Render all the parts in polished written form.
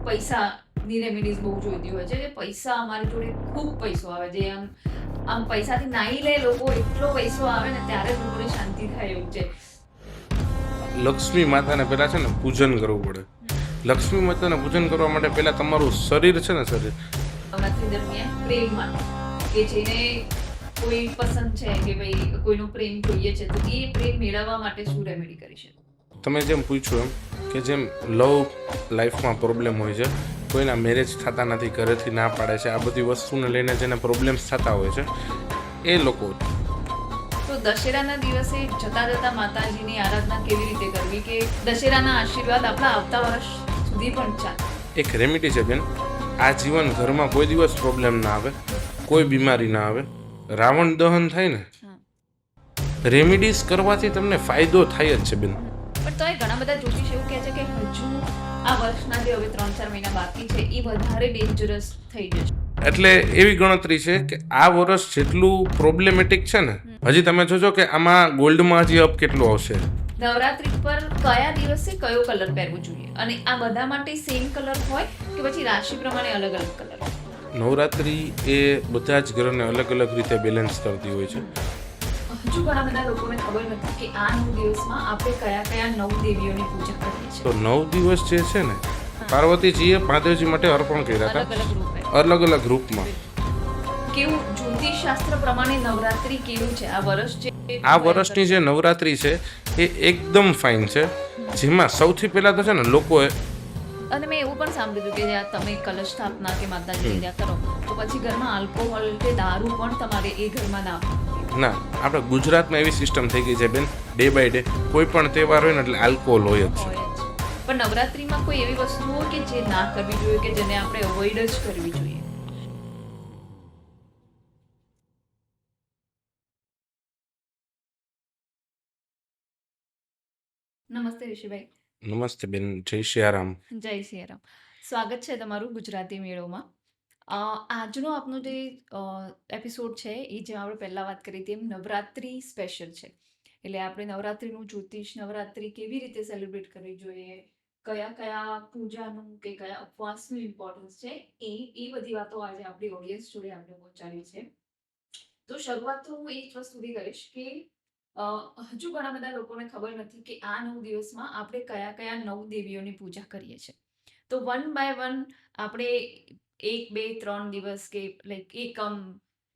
પૈસાની રેમેડીઝ બહુ જોઈતી હોય છે કે પૈસા અમારી જોડે ખૂબ પૈસો આવે જે આમ પૈસાથી નાહી લે લોકો, એટલો પૈસો આવે ને ત્યારે જ લોકોને શાંતિ થાય એવું છે. લક્ષ્મી માતાને પહેલા છે ને પૂજન કરવું પડે. લક્ષ્મી માતાને પૂજન કરવા માટે પહેલા તમારું શરીર છે ને, શરીર નવરાત્રી દરમિયાન પ્રેમ માટે કે જેને કોઈ પસંદ છે કે ભાઈ કોઈનો પ્રેમ જોઈએ છે તો એ પ્રેમ મેળવવા માટે શું રેમેડી કરી શકે? તમે જેમ પૂછ્યું એમ કે જેમ લવ લાઈફમાં પ્રોબ્લેમ હોય છે, કોઈના મેરેજ થતા નથી, ઘરેથી ના પાડે છે, આ બધી વસ્તુને લઈને જેને પ્રોબ્લેમ્સ થતા હોય છે એ લોકો. તો દશેરાના દિવસે જતા જતા માતાજીની આરાધના કેવી રીતે કરવી કે દશેરાના આશીર્વાદ આપણા આવતા વર્ષ સુધી પણ ચાલે? એક રેમેડી છે બેન, આ જીવન ઘરમાં કોઈ દિવસ પ્રોબ્લેમ ના આવે, કોઈ બીમારી ના આવે, રાવણ દહન થાય ને, રેમેડીઝ કરવાથી તમને ફાયદો થાય જ છે બેન. પણ તોય ઘણા બધા જ્યોતિષ એવું કહે છે કે હજુ આ વર્ષના જે હવે 3-4 મહિના બાકી છે એ વધારે ડેન્જરસ થઈ જશે. એટલે એવી ગણતરી છે કે આ વર્ષ જેટલું પ્રોબ્લેમેટિક છે ને, હજી તમે જોજો કે આમાં ગોલ્ડમાં હજી અપ કેટલું આવશે. નવરાત્રી પર કયા દિવસે કયો કલર પહેરવો જોઈએ અને આ બધા માટે સેમ કલર હોય કે પછી રાશિ પ્રમાણે અલગ અલગ કલર? નવરાત્રી એ બધા જ ઘરોને અલગ અલગ રીતે બેલેન્સ કરતી હોય છે. હજુ ઘણા બધા લોકોને ખબર નથી કે આ 9 દિવસમાં આપણે કયા કયા 9 દેવીઓની પૂજા કરીએ છીએ. તો 9 દિવસ જે છે ને, પાર્વતીજીએ મહાદેવજી માટે અર્પણ કર્યા અલગ હતા અલગ રૂપે. અલગ અલગ રૂપમાં. કેવું જ્યોતિષ શાસ્ત્ર પ્રમાણે નવરાત્રી કેવું છે આ વર્ષ? આ વર્ષની જે નવરાત્રી છે એ એકદમ ફાઇન છે, જેમાં સૌથી પહેલા તો છે ને લોકોએ, અને મેં એવું પણ સાંભળ્યું કે જ્યાં તમે કલશ સ્થાપના કે માતાજીની ત્યાં કરો તો પછી ઘરમાં આલ્કોહોલ કે દારૂ પણ તમારે એ ઘરમાં ના પીવું. ના, આપણે ગુજરાતમાં એવી સિસ્ટમ થઈ ગઈ છે બેન, ડે બાય ડે કોઈ પણ તહેવાર હોય ને એટલે આલ્કોહોલ હોય જ છે. હોય જ. પણ નવરાત્રીમાં કોઈ એવી વસ્તુઓ કે જે ના કરવી જોઈએ કે જેને આપણે અવોઇડ જ કરવી જોઈએ? નમસ્તે ઋષિભાઈ. નમસ્તે બેન, જય સિયારામ. જય સિયારામ. સ્વાગત છે તમારું ગુજરાતી મેળોમાં. આજનો આપનો જે એપિસોડ છે એ જેમ આપણે પહેલાં વાત કરી તેમ નવરાત્રી સ્પેશિયલ છે. એટલે આપણે નવરાત્રીનું જ્યોતિષ, નવરાત્રી કેવી રીતે સેલિબ્રેટ કરવી જોઈએ, કયા કયા પૂજાનું કે કયા ઉપવાસનું ઇમ્પોર્ટન્સ છે, એ બધી વાતો આજે આપણી ઓડિયન્સ જોડે આપણે પહોંચાડી છે. તો શરૂઆત તો હું એ જ વસ્તુથી કરીશ કે હજુ ઘણા બધા લોકોને ખબર નથી કે આ 9 દિવસમાં આપણે કયા કયા 9 દેવીઓની પૂજા કરીએ છીએ. તો વન બાય વન આપણે 1, 2, 3 દિવસ કે લાઈક એકમ,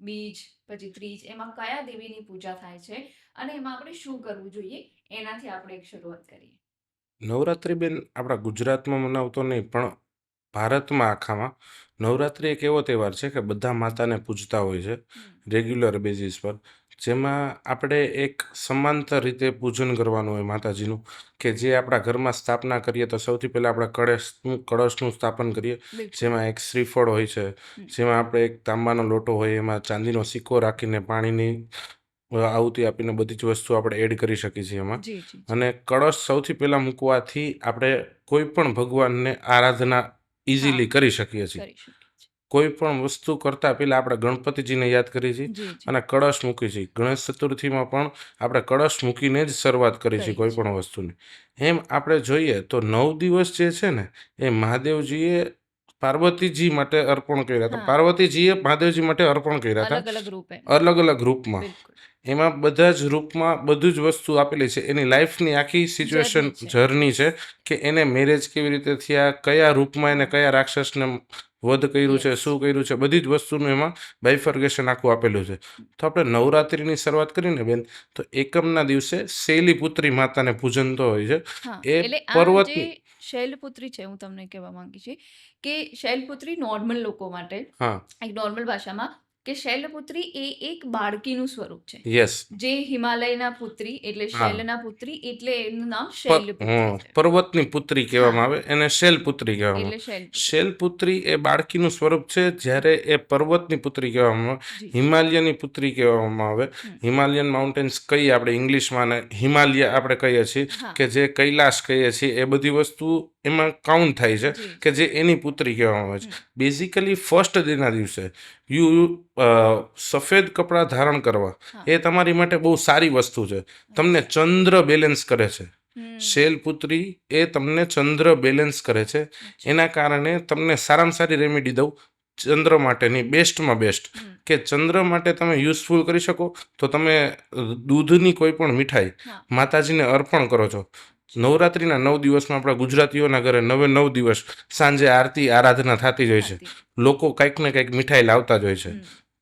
બીજ, પછી ત્રીજ, એમાં કયા દેવીની પૂજા થાય છે અને એમાં આપણે શું કરવું જોઈએ એનાથી આપણે એક શરૂઆત કરીએ. નવરાત્રી બેન આપણા ગુજરાતમાં મનાવતો નહીં પણ ભારતમાં આખામાં નવરાત્રી એક એવો તહેવાર છે કે બધા માતાને પૂજતા હોય છે રેગ્યુલર બેઝિસ પર, જેમાં આપણે એક સમાંતર રીતે પૂજન કરવાનું હોય માતાજીનું, કે જે આપણા ઘરમાં સ્થાપના કરીએ તો સૌથી પહેલાં આપણે કળશનું સ્થાપન કરીએ, જેમાં એક શ્રીફળ હોય છે, જેમાં આપણે એક તાંબાનો લોટો હોય, એમાં ચાંદીનો સિક્કો રાખીને પાણીની આહુતિ આપીને બધી જ વસ્તુ આપણે એડ કરી શકીએ છીએ એમાં. અને કળશ સૌથી પહેલાં મૂકવાથી આપણે કોઈ પણ ભગવાનને આરાધના ઇઝીલી કરી શકીએ છીએ. કોઈ પણ વસ્તુ કરતાં પહેલાં આપણે ગણપતિજીને યાદ કરીએ છીએ અને કળશ મૂકીએ છીએ. ગણેશ ચતુર્થીમાં પણ આપણે કળશ મૂકીને જ શરૂઆત કરી છીએ કોઈ પણ વસ્તુની. એમ આપણે જોઈએ તો 9 દિવસ જે છે ને એ મહાદેવજીએ પાર્વતીજી માટે અર્પણ કર્યા હતા, પાર્વતીજીએ મહાદેવજી માટે અર્પણ કર્યા હતા અલગ અલગ રૂપમાં. એમાં બધા જ રૂપમાં બધું જ વસ્તુ આપેલી છે. એની લાઈફની આખી સિચ્યુએશન જર્ની છે કે એને મેરેજ કેવી રીતે થયા, કયા રૂપમાં એને કયા રાક્ષસને વધ કર્યું છે, શું કર્યું છે, બધી જ વસ્તુનું એમાં બાયફર્ગેશન આખું આપેલું છે. તો આપણે નવરાત્રિની શરૂઆત કરીને બેન તો એકમના દિવસે શૈલીપુત્રી માતાને પૂજન તો હોય છે. એ પર્વતની શૈલપુત્રી છે, હું તમને કહેવા માંગી છું કે શૈલપુત્રી નોર્મલ લોકો માટે, એક નોર્મલ ભાષામાં, કે શૈલપુત્રી એ એક બાળકીનું સ્વરૂપ છે. યસ, જે હિમાલયના પુત્રી એટલે શૈલના પુત્રી એટલે એનું નામ શૈલપુત્રી છે. પર્વતની પુત્રી કહેવામાં આવે, એને શૈલપુત્રી કહેવામાં આવે. શૈલપુત્રી એ બાળકીનું સ્વરૂપ છે, જ્યારે એ પર્વતની પુત્રી કહેવામાં આવે, હિમાલયની પુત્રી કહેવામાં આવે. હિમાલયન માઉન્ટેન્સ કહીએ આપણે ઇંગ્લિશમાં, ને હિમાલય આપણે કહીએ છીએ કે જે કૈલાશ કહીએ છીએ, એ બધી વસ્તુ એમાં કાઉન્ટ થાય છે કે જે એની પુત્રી કહેવામાં આવે છે. બેઝિકલી ફર્સ્ટ ડેના દિવસે સફેદ કપડાં ધારણ કરવા એ તમારી માટે બહુ સારી વસ્તુ છે. તમને ચંદ્ર બેલેન્સ કરે છે. શૈલપુત્રી એ તમને ચંદ્ર બેલેન્સ કરે છે. અચ્છા. એના કારણે તમને સારામાં સારી રેમેડી દઉં ચંદ્ર માટેની બેસ્ટમાં બેસ્ટ કે ચંદ્ર માટે તમે યુઝફુલ કરી શકો તો તમે દૂધની કોઈ પણ મીઠાઈ હા. માતાજીને અર્પણ કરો છો. નવરાત્રિના 9 દિવસમાં આપણા ગુજરાતીઓના ઘરે 9 દિવસ સાંજે આરતી આરાધના થતી જ હોય છે. થતી. લોકો કંઈક ને કંઈક મીઠાઈ લાવતા જ હોય છે.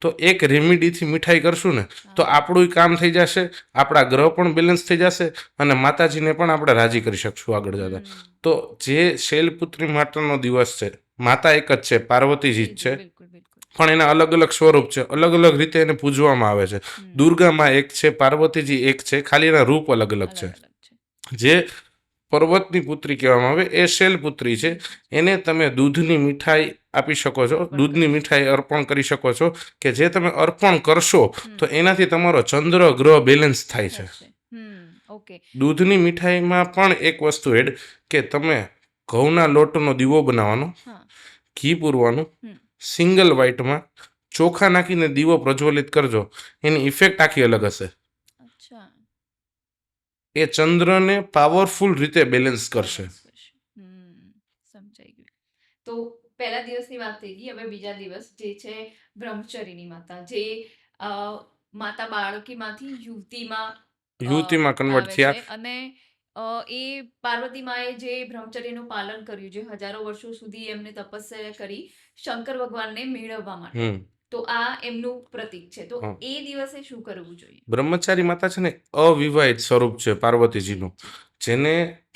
તો એક રેમેડીથી મીઠાઈ કરશું ને તો હા. આપણું કામ થઈ જશે, આપણા ગ્રહ પણ બેલેન્સ થઈ જશે અને માતાજીને પણ આપણે રાજી કરી શકશું આગળ જતા. તો જે શૈલપુત્રી માટેનો દિવસ છે, માતા એક જ છે, પાર્વતીજી જ છે, બિલકુલ બિલકુલ. પણ એના અલગ અલગ સ્વરૂપ છે, અલગ અલગ રીતે એને પૂજવામાં આવે છે. દુર્ગામાં એક છે, પાર્વતીજી એક છે, ખાલી એના રૂપ અલગ અલગ છે. અલગ અલગ છે. જે પર્વતની પુત્રી કહેવામાં આવે એ શૈલપુત્રી છે. એને તમે દૂધની મીઠાઈ આપી શકો છો, અર્પણ દૂધની કરી મીઠાઈ અર્પણ કરી શકો છો કે જે તમે અર્પણ કરશો તો હમ. એનાથી તમારો ચંદ્ર ગ્રહ બેલેન્સ થાય છે. થશે. ઓકે. દૂધની મીઠાઈમાં પણ એક વસ્તુ એડ કે તમે ઘઉંના લોટનો દીવો બનાવવાનો, હા. ઘી પૂરવાનું, હમ. સિંગલ વ્હાઇટમાં ચોખા નાખીને દીવો પ્રજ્વલિત કરજો. એની ઇફેક્ટ આખી અલગ હશે. અચ્છા. એ ચંદ્રને પાવરફુલ રીતે બેલેન્સ કરશે. બેલેન્સ કરશે. સમજાઈ ગયું. તો પહેલા દિવસની વાત થઈ ગઈ. હવે બીજા દિવસ જે છે બ્રહ્મચરીની માતા, જે અ, માતા બાળકીમાંથી યુવતીમાં યુવતીમાં કન્વર્ટ આવે થયા. છે. અને એ પાર્વતી માએ જે બ્રહ્મચર્યનું પાલન કર્યું, જે હજારો વર્ષો સુધી એમને તપસ્યા કરી શંકર ભગવાનને મેળવવા માટે, તો આ એમનું પ્રતીક છે. તો હા. એ દિવસે શું કરવું જોઈએ? બ્રહ્મચારી માતા છે ને અવિવાહિત સ્વરૂપ છે પાર્વતીજીનું, જી. જેને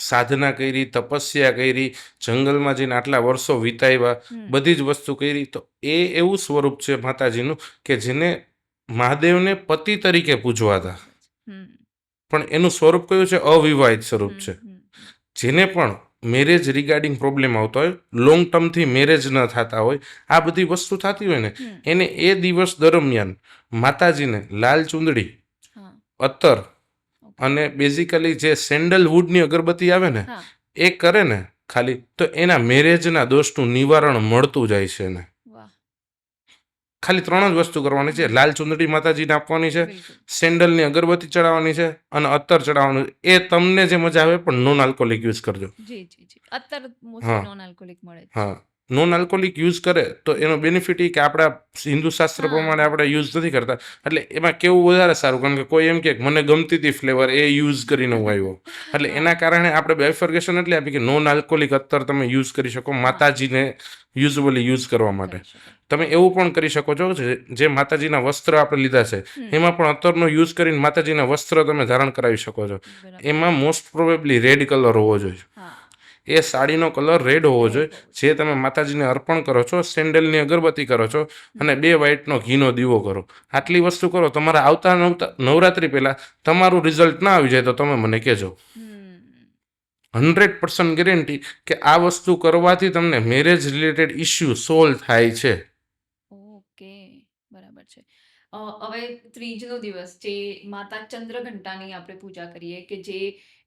સાધના કરી, તપસ્યા કરી, જંગલમાં જઈને આટલા વર્ષો વિતાવ્યા, બધી જ વસ્તુ કરી, તો એ એવું સ્વરૂપ છે માતાજીનું કે જેને મહાદેવને પતિ તરીકે પૂજવાતા, પણ એનું સ્વરૂપ કયું છે? અવિવાહિત સ્વરૂપ છે. જેને પણ મેરેજ રિગાર્ડિંગ પ્રોબ્લેમ આવતો હોય, લોંગ ટર્મથી મેરેજ ન થતા હોય, આ બધી વસ્તુ થતી હોય ને, એને એ દિવસ દરમિયાન માતાજીને લાલ ચુંદડી, હા. અત્તર ઓકે. અને બેઝિકલી જે સેન્ડલવુડની અગરબત્તી આવે ને હા. એ કરે ને ખાલી, તો એના મેરેજના દોષનું નિવારણ મળતું જાય છે એને. વાહ. ખાલી 3 જ વસ્તુ કરવાની છે. લાલ ચુંદડી માતાજીને આપવાની છે, બિલકુલ. સેન્ડલની અગરબત્તી ચડાવવાની છે અને અત્તર ચડાવવાનું છે. એ તમને જે મજા આવે, પણ નોન આલ્કોહોલિક યુઝ કરજો. જી જી જી. અત્યારે મોસ્ટલી હા નોન આલ્કોહોલિક મળે છે. હા, નોન આલ્કોહોલિક યુઝ કરે તો એનો બેનિફિટ એ કે આપણા હિન્દુ શાસ્ત્ર પ્રમાણે આપણે યુઝ નથી કરતા, એટલે એમાં કેવું વધારે સારું, કારણ કે કોઈ એમ કે મને ગમતી હતી ફ્લેવર, એ યુઝ કરીને હું આવ્યો, એટલે એના કારણે આપણે બાયફર્ગેશન એટલે આપી કે નોન આલ્કોહોલિક અત્તર તમે યુઝ કરી શકો માતાજીને યુઝ્યુઅલી યુઝ કરવા માટે. તમે એવું પણ કરી શકો છો જે માતાજીના વસ્ત્ર આપણે લીધા છે એમાં પણ અત્તરનો યુઝ કરીને માતાજીના વસ્ત્ર તમે ધારણ કરાવી શકો છો. એમાં મોસ્ટ પ્રોબેબલી રેડ કલર હોવો જોઈએ. એ સાડીનો કલર રેડ હોવો જોઈએ, જે તમે માતાજીને અર્પણ કરો છો, સેન્ડલની અગરબત્તી કરો છો અને 2 વ્હાઈટનો ઘીનો દીવો કરો. આટલી વસ્તુ કરો, તમારા આવતા નવરાત્રી પહેલા તમારું રિઝલ્ટ ના આવી જાય તો તમે મને કહેજો. 100% ગેરંટી કે આ વસ્તુ કરવાથી તમને મેરેજ રિલેટેડ ઇસ્યુ સોલ્વ થાય છે. ઓકે, બરાબર છે. હવે ત્રીજનો દિવસ, જે માતા ચંદ્રઘંટાની આપણે પૂજા કરીએ, કે જે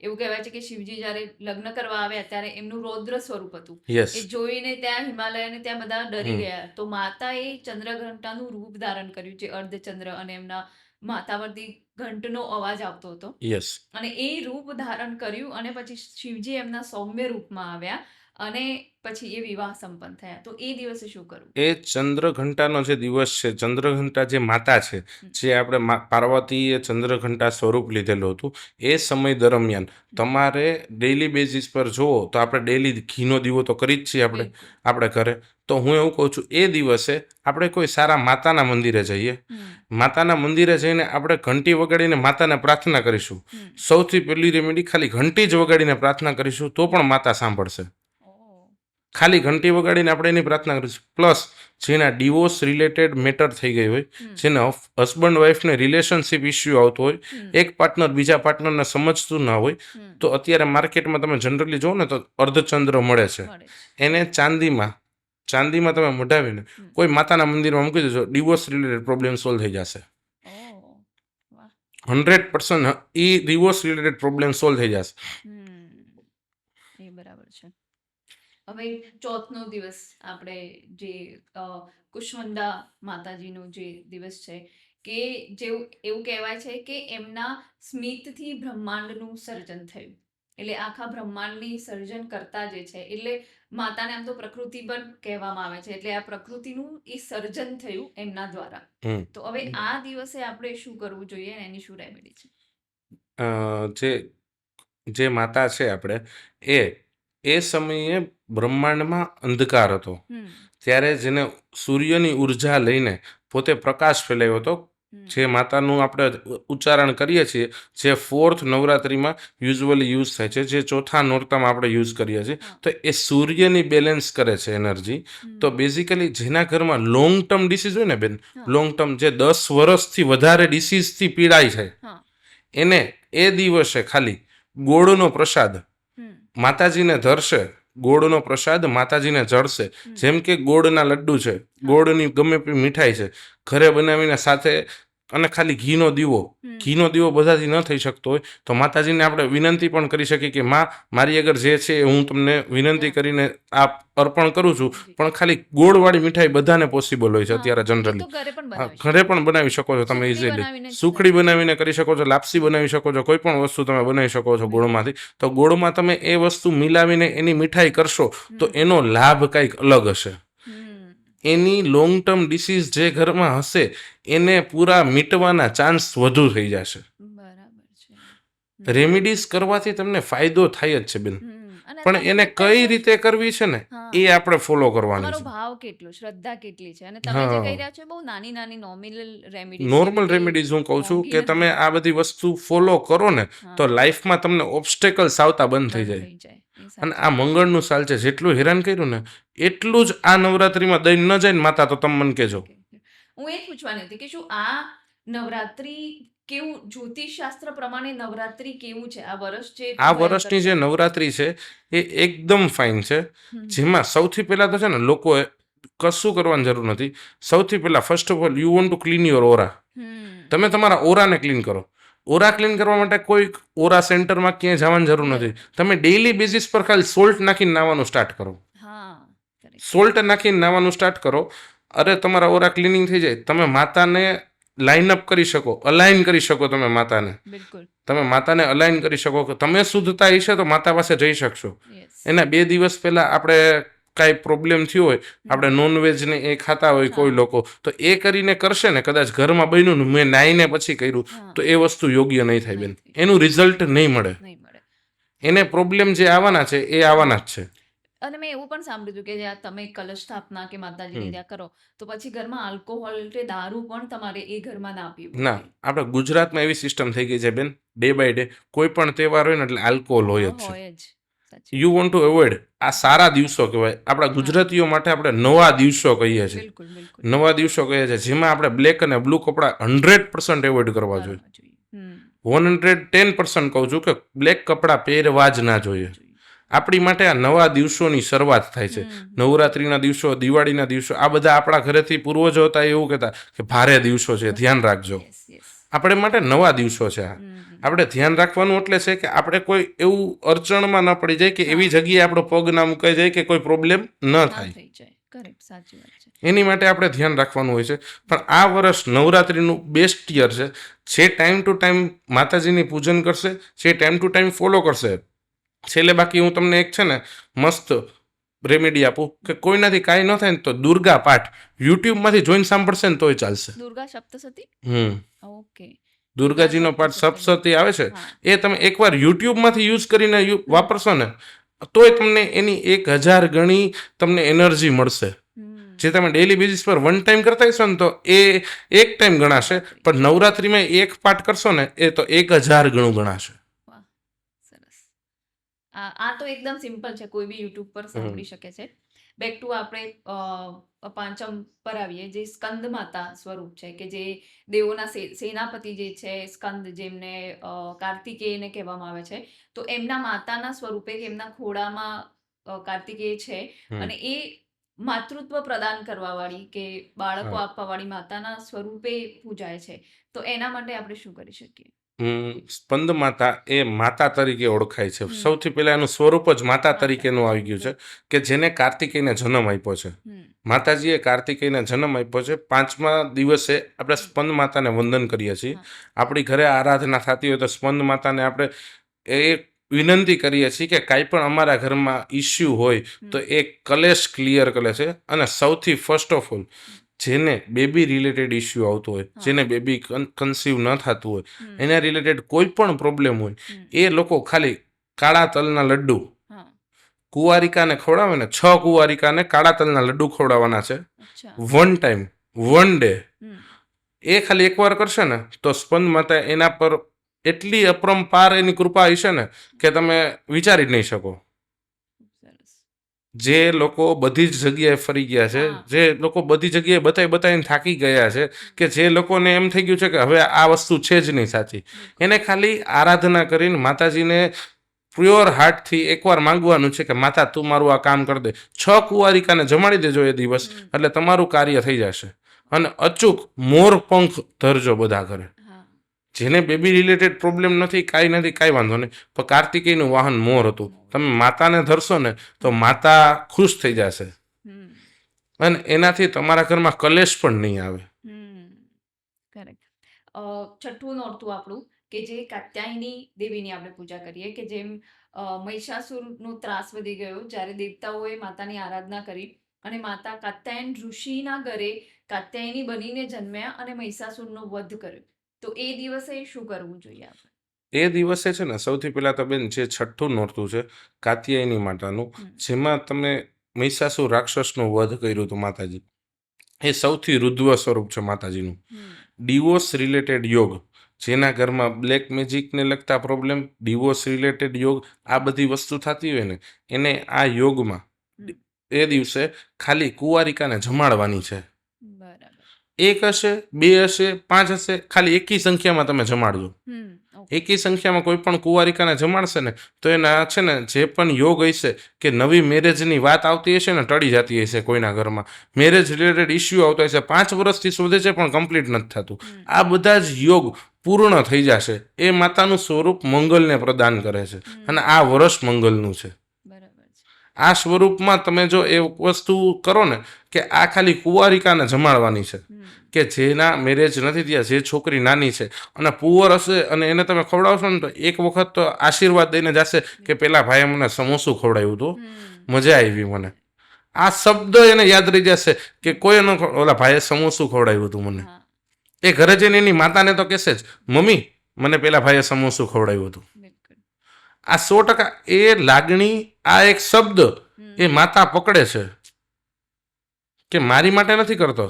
એવું કહેવાય છે કે શિવજી જ્યારે લગ્ન કરવા આવ્યા ત્યારે એમનું રૌદ્ર સ્વરૂપ હતું. યસ. એ જોઈને ત્યાં હિમાલયને ત્યાં બધા ડરી ગયા. તો માતાએ ચંદ્રઘંટાનું રૂપ ધારણ કર્યું, જે અર્ધચંદ્ર, અને એમના માથા પરથી ઘંટનો અવાજ આવતો હતો. યસ. અને એ રૂપ ધારણ કર્યું અને પછી શિવજી એમના સૌમ્ય રૂપમાં આવ્યા અને પછી એ વિવાહ સંપન્ન થયા. તો એ દિવસે શું કરવું? એ ચંદ્રઘંટાનો જે દિવસ છે, ચંદ્રઘંટા જે માતા છે, જે આપણે પાર્વતીએ ચંદ્રઘંટા સ્વરૂપ લીધેલું હતું, એ સમય દરમિયાન તમારે ડેઈલી બેઝિસ પર જુઓ તો આપણે ડેઈલી ઘીનો દીવો તો કરી જ છીએ આપણે ઘરે. તો હું એવું કહું છું, એ દિવસે આપણે કોઈ સારા માતાના મંદિરે જઈએ, માતાના મંદિરે જઈને આપણે ઘંટી વગાડીને માતાને પ્રાર્થના કરીશું. સૌથી પહેલી રેમેડી, ખાલી ઘંટી જ વગાડીને પ્રાર્થના કરીશું તો પણ માતા સાંભળશે. ખાલી ઘંટી વગાડીને આપણે એની પ્રાર્થના કરીશું. પ્લસ જેના ડિવોર્સ રિલેટેડ મેટર થઈ ગઈ હોય, જેને હસબન્ડ વાઈફને રિલેશનશિપ ઇસ્યુ આવતો હોય, એક પાર્ટનર બીજા પાર્ટનરને સમજતું ના હોય, તો અત્યારે માર્કેટમાં તમે જનરલી જુઓ ને તો અર્ધચંદ્ર મળે છે. એને ચાંદીમાં તમે મઢાવીને કોઈ માતાના મંદિરમાં મૂકી દેજો, ડિવોર્સ રિલેટેડ પ્રોબ્લેમ સોલ્વ થઈ જશે. 100% એ ડિવોર્સ રિલેટેડ પ્રોબ્લેમ સોલ્વ થઈ જશે. એ બરાબર છે. હવે ચોથનો દિવસ, આપણે જે કુષ્માંડા માતાજીનો જે દિવસ છે, કે જેવું એવું કહેવાય છે કે એમના સ્મિતથી બ્રહ્માંડનું સર્જન થયું. એટલે આખા બ્રહ્માંડની સર્જન કરતા જે છે, એટલે માતાને આમ તો પ્રકૃતિ પણ કહેવામાં આવે છે, એટલે આ પ્રકૃતિનું એ સર્જન થયું એમના દ્વારા. હમ તો હવે આ દિવસે આપણે શું કરવું જોઈએ અને એની શું રેમેડી છે? અ, જે જે માતા છે આપણે એ એ સમયે બ્રહ્માંડમાં અંધકાર હતો હમ ત્યારે જેને સૂર્યની ઉર્જા લઈને પોતે પ્રકાશ ફેલાવ્યો હતો, હમ જે માતાનું આપણે ઉચ્ચારણ કરીએ છીએ, જે 4th નવરાત્રિમાં યુઝ્યુઅલી યુઝ થાય છે, જે ચોથા નોરતામાં આપણે યુઝ કરીએ છીએ, હા. તો એ સૂર્યની બેલેન્સ કરે છે એનર્જી. તો બેઝિકલી જેના ઘરમાં લોંગ ટર્મ ડિસીઝ હોય ને બેન, હા. લોંગ ટર્મ જે 10 વર્ષથી વધારે ડિસીઝથી પીડાય છે, હા. એને એ દિવસે ખાલી ગોળનો પ્રસાદ હમ માતાજીને ધરશે, ગોળનો પ્રસાદ માતાજીને ચડશે. હમ જેમ કે ગોળના લડ્ડુ છે, ગોળની ગમે તે મીઠાઈ છે, ઘરે બનાવીને સાથે અને ખાલી ઘીનો દીવો બધાથી ન થઈ શકતો હોય તો માતાજીને આપણે વિનંતી પણ કરી શકીએ કે માં, મારી આગળ જે છે એ હું તમને વિનંતી હા. કરીને આ અર્પણ કરું છું. જી. પણ ખાલી ગોળવાળી મીઠાઈ બધાને પોસિબલ હોય છે હા, અત્યારે એ જનરલી. તો ઘરે પણ હા, બનાવી ઘરે શકાય. પણ બનાવી શકો છો તમે સુખડી ઇઝીલી. બનાવીને જ સુખડી કરી બનાવીને કરી શકો છો, લાપસી બનાવી શકો છો, કોઈ પણ વસ્તુ તમે બનાવી શકો છો બિલકુલ. ગોળમાંથી. તો ગોળમાં તમે એ વસ્તુ મિલાવીને એની મીઠાઈ કરશો તો હમ એનો લાભ કંઈક અલગ હશે. હમ એની લોંગ ટર્મ ડિસીઝ જે ઘરમાં હશે એને પૂરા મિટવાના ચાન્સ વધુ થઈ જશે. બરાબર છે. રેમિડીઝ કરવાથી તમને ફાયદો થાય જ છે બેન, અને પણ તમે એને કરતા કઈ એટલા રીતે કરવી છે ને હા, એ આપણે ફોલો કરવાની તમારો છે. ભાવ કેટલો, શ્રદ્ધા કેટલી છે, અને તમે જે કહી હા, રહ્યા છો એ બહુ નાની નાની નોમિનલ રેમેડીઝ છે, નોર્મલ એવી કઈ રેમિડીઝ હું કહું છું મોંઘી કે તમે નથી. આ બધી વસ્તુ ફોલો કરો ને હા, તો લાઈફમાં તમને ઓબ્સ્ટેકલ્સ આવતા બંધ થઈ બંધ જાય. થઈ જાય. એ અને સાચી આ વાત છે. મંગળનું સાલ છે, જેટલું હેરાન કર્યું ને એટલું જ આ નવરાત્રીમાં દઈ ન જાય ને માતા, તો તમે મને કહેજો. ઓકે. હું એ જ પૂછવાની હતી કે શું આ નવરાત્રી કેવું, જ્યોતિષ શાસ્ત્ર પ્રમાણે નવરાત્રી કેવું છે? આ વર્ષ જે આ એટલું ભયંકર વર્ષની છે. જે નવરાત્રી છે એ એકદમ ફાઇન છે. જેમાં સૌથી પહેલા તો છે ને લોકોએ કશું કરવાની જરૂર નથી. સૌથી પહેલા first of all you want to clean your aura. તમે તમારા ઓરાને ક્લીન કરો. ઓરા ક્લીન કરવા માટે કોઈ ઓરા સેન્ટરમાં ક્યાંય જવાની જરૂર નથી. તમે ડેઇલી બેઝિસ પર ખાલી સોલ્ટ નાખીને નાવાનું સ્ટાર્ટ કરો. હા, કરેક્ટ. સોલ્ટ નાખીને નાવાનું સ્ટાર્ટ કરો. અરે તમારા ઓરા ક્લિનિંગ થઈ જાય. તમે માતાને લાઇન અપ કરી શકો, અલાઇન કરી શકો. તમે માતાને બિલકુલ. તમે માતાને અલાઇન કરી શકો કે તમે શુદ્ધતા હશે તો માતા પાસે જઈ શકશો. યસ. એના 2 દિવસ પહેલા આપણે કાંઈ પ્રોબ્લેમ થયો હોય, આપણે નોનવેજ ને એ ખાતા હોય કોઈ હા. લોકો, તો એ કરીને કરશે ને, કદાચ ઘરમાં બન્યું ને મેં નાઈને પછી કર્યું, હા. તો એ વસ્તુ યોગ્ય નહીં થાય બેન. નહીં થઈ એનું રિઝલ્ટ નહીં મળે. નહીં મળે. એને પ્રોબ્લેમ જે આવવાના છે એ આવવાના જ છે. અને મેં એવું પણ સાંભળ્યું હતું કે જ્યાં તમે કલશ સ્થાપના કે માતાજીની હમ. ત્યાં કરો તો પછી ઘરમાં આલ્કોહોલ કે દારૂ પણ તમારે એ ઘરમાં ના પીવું ના, જોઈએ. આપણે ગુજરાતમાં એવી સિસ્ટમ થઈ ગઈ છે બેન, ડે બાય ડે કોઈ પણ તહેવાર હોય ને એટલે આલ્કોહોલ હોય હા, જ છે. હોય જ. સાચી યુ વાત. Want to avoid. આ સારા દિવસો કહેવાય. આપણા હા, ગુજરાતીઓ માટે આપણે નવા દિવસો કહીએ છીએ. બિલકુલ બિલકુલ. નવા દિવસો કહીએ છીએ જેમાં આપણે બ્લેક અને બ્લુ કપડાં 100% એવોઇડ કરવા જોઈએ. કરવા જોઈએ. 110% કહું છું કે બ્લેક કપડાં પહેરવા જ ના જોઈએ. આપણી માટે આ નવા દિવસોની શરૂઆત થાય છે. નવરાત્રીના દિવસો, દિવાળીના દિવસો, આ બધા આપણા ઘરેથી પૂર્વજો હતા એવું કહેતા કે ભારે દિવસો છે, ધ્યાન રાખજો. Yes yes. આપણે માટે નવા દિવસો છે આ. આપણે ધ્યાન રાખવાનું એટલે છે કે આપણે કોઈ એવું અડચણમાં ન પડી જાય કે એવી જગ્યાએ આપણો પગ ના મુકાઈ જાય કે કોઈ પ્રોબ્લેમ ન ના થાય. થઈ જાય. કરેક્ટ, સાચી વાત છે. એની માટે આપણે ધ્યાન રાખવાનું હોય છે. પણ આ વર્ષ નવરાત્રીનું બેસ્ટ યર છે. જે ટાઈમ ટુ ટાઈમ માતાજીની પૂજન કરશે, જે ટાઈમ ટુ ટાઈમ ફોલો કરશે. છેલ્લે બાકી હું તમને એક છે ને મસ્ત રેમેડી આપું કે કોઈનાથી કાંઈ ન થાય ને તો દુર્ગા પાઠ યુટ્યુબમાંથી જોઈને સાંભળશે ને તોય ચાલશે. દુર્ગા સપ્તસતી? ઓકે. દુર્ગાજીનો પાઠ સપ્તસતી આવે છે, હા. એ તમે એકવાર યુટ્યુબમાંથી યુઝ કરીને વાપરશો ને તોય તમને એની 1000 ગણી તમને એનર્જી મળશે. જે તમે ડેઈલી બેઝિસ પર 1 ટાઈમ કરતા હશો ને તો એ 1 ટાઈમ ગણાશે, પણ નવરાત્રીમાં 1 પાઠ કરશો ને એ તો 1000 ગણું ગણાશે. વાહ, સરસ. આ તો એકદમ સિમ્પલ છે, કોઈ બી યુટ્યુબ પર સાંભળી શકે છે. બેક ટુ આપણે પાંચમ પર આવીએ, જે સ્કંદ માતા સ્વરૂપ છે કે જે દેવોના સેનાપતિ જે છે સ્કંદ, જેમને કાર્તિકેયને કહેવામાં આવે છે, તો એમના માતાના સ્વરૂપે કે એમના ખોળામાં કાર્તિકેય છે, અને એ માતૃત્વ પ્રદાન કરવા વાળી કે બાળકો આપવા વાળી માતાના સ્વરૂપે પૂજાય છે. તો એના માટે આપણે શું કરી શકીએ? સ્કંદ માતા એ માતા તરીકે ઓળખાય છે. સૌથી પહેલા એનું સ્વરૂપ જ માતા તરીકેનું આવી ગયું છે કે જેને કાર્તિકેયને જન્મ આપ્યો છે. માતાજીએ કાર્તિકેયને જન્મ આપ્યો છે. 5મા દિવસે આપણે સ્કંદ માતાને વંદન કરીએ છીએ. આપણી ઘરે આરાધના થતી હોય તો સ્કંદ માતાને આપણે એ વિનંતી કરીએ છીએ કે કાંઈ પણ અમારા ઘરમાં ઇસ્યુ હોય તો એ કલેશ ક્લિયર કરે છે. અને સૌથી ફર્સ્ટ ઓફ ઓલ જેને બેબી રિલેટેડ ઇસ્યુ આવતો હોય, જેને બેબી કન્સીવ ન થતું હોય, એના રિલેટેડ કોઈ પણ પ્રોબ્લેમ હોય, એ લોકો ખાલી કાળા તલના લડ્ડુ કુંવારિકાને ખવડાવે ને, 6 કુંવારિકાને કાળા તલના લડ્ડુ ખવડાવવાના છે. One time, one day. એ ખાલી એકવાર કરશે ને તો સ્પંદ માતા એના પર એટલી અપરંપાર એની કૃપા હશે ને કે તમે વિચારી જ નહીં શકો. જે લોકો બધી જ જગ્યાએ ફરી ગયા છે, જે લોકો બધી જગ્યાએ બતાવીને થાકી ગયા છે, કે જે લોકોને એમ થઈ ગયું છે કે હવે આ વસ્તુ છે જ નહીં સાચી, એને ખાલી આરાધના કરીને માતાજીને પ્યોર હાર્ટથી એકવાર માંગવાનું છે કે માતા તું મારું આ કામ કરી દે. 6 કુંવારિકાને જમાડી દેજો એ દિવસ, એટલે તમારું કાર્ય થઈ જશે. અને અચૂક મોર પંખ ધરજો બધા ઘરે. જેને બેબી રિલેટેડ પ્રોબ્લેમ નથી, કાંઈ નથી, કાંઈ વાંધો નહીં, પણ કાર્તિકેયનું વાહન મોર હતું. તમે માતાને ધરશો ને તો માતા ખુશ થઈ જશે અને એનાથી તમારા ઘરમાં કલેશ પણ નહીં આવે. કરેક્ટ. છઠ્ઠું નોરતું આપણું કે જે કાત્યાયની દેવીની આપણે પૂજા કરીએ, કે જેમ મહિષાસુરનો ત્રાસ વધી ગયો જ્યારે દેવતાઓએ માતાની આરાધના કરી અને માતા કાત્યાયન ઋષિના ઘરે કાત્યાયની બનીને જન્મ્યા અને મહિષાસુરનો વધ કર્યો. તો એ દિવસે શું કરવું જોઈએ આપણે? એ દિવસે છે ને સૌથી પહેલા તો બેન જે છઠ્ઠું નોરતું છે કાત્યાયની માતાનું, જેમાં તમે મહિષાસુર રાક્ષસનું વધ કર્યું હતું માતાજી, એ સૌથી રુદ્ર સ્વરૂપ છે માતાજીનું. ડિવોર્સ રિલેટેડ યોગ, જેના ઘરમાં બ્લેક મેજિકને લગતા પ્રોબ્લેમ, ડિવોર્સ રિલેટેડ યોગ, આ બધી વસ્તુ થતી હોય ને, એને આ યોગમાં એ દિવસે ખાલી કુંવારિકાને જમાડવાની છે. એક હશે, 2 હશે, 5 હશે, ખાલી એકી સંખ્યામાં તમે જમાડજો. એકી સંખ્યામાં કોઈ પણ કુંવારિકાને જમાડશે ને તો એના છે ને જે પણ યોગ હશે, કે નવી મેરેજની વાત આવતી હશે ને, ટળી જતી હશે, કોઈના ઘરમાં મેરેજ રિલેટેડ ઇસ્યુ આવતો હશે, 5 વર્ષથી શોધે છે પણ કમ્પ્લીટ નથી થતું, આ બધા જ યોગ પૂર્ણ થઈ જશે. એ માતાનું સ્વરૂપ મંગલને પ્રદાન કરે છે અને આ વર્ષ મંગલનું છે. આ સ્વરૂપમાં તમે જો એ વસ્તુ કરો ને કે આ ખાલી કુંવારિકાને જમાડવાની છે, કે જેના મેરેજ નથી થયા, જે છોકરી નાની છે અને પુઅર હશે, અને એને તમે ખવડાવશો ને તો એક વખત તો આશીર્વાદ દઈને જશે કે પેલા ભાઈએ મને સમોસું ખવડાવ્યું હતું, મજા આવી મને. આ શબ્દ એને યાદ રહી જશે કે કોઈ ઓલા ભાઈએ સમોસું ખવડાવ્યું હતું મને. એ ઘરે જઈને એની માતાને તો કહેશે જ, મમ્મી મને પેલા ભાઈએ સમોસું ખવડાવ્યું હતું. આ 100% એ લાગણી, આ એક શબ્દ એ માતા પકડે છે કે મારી માટે નથી કરતો.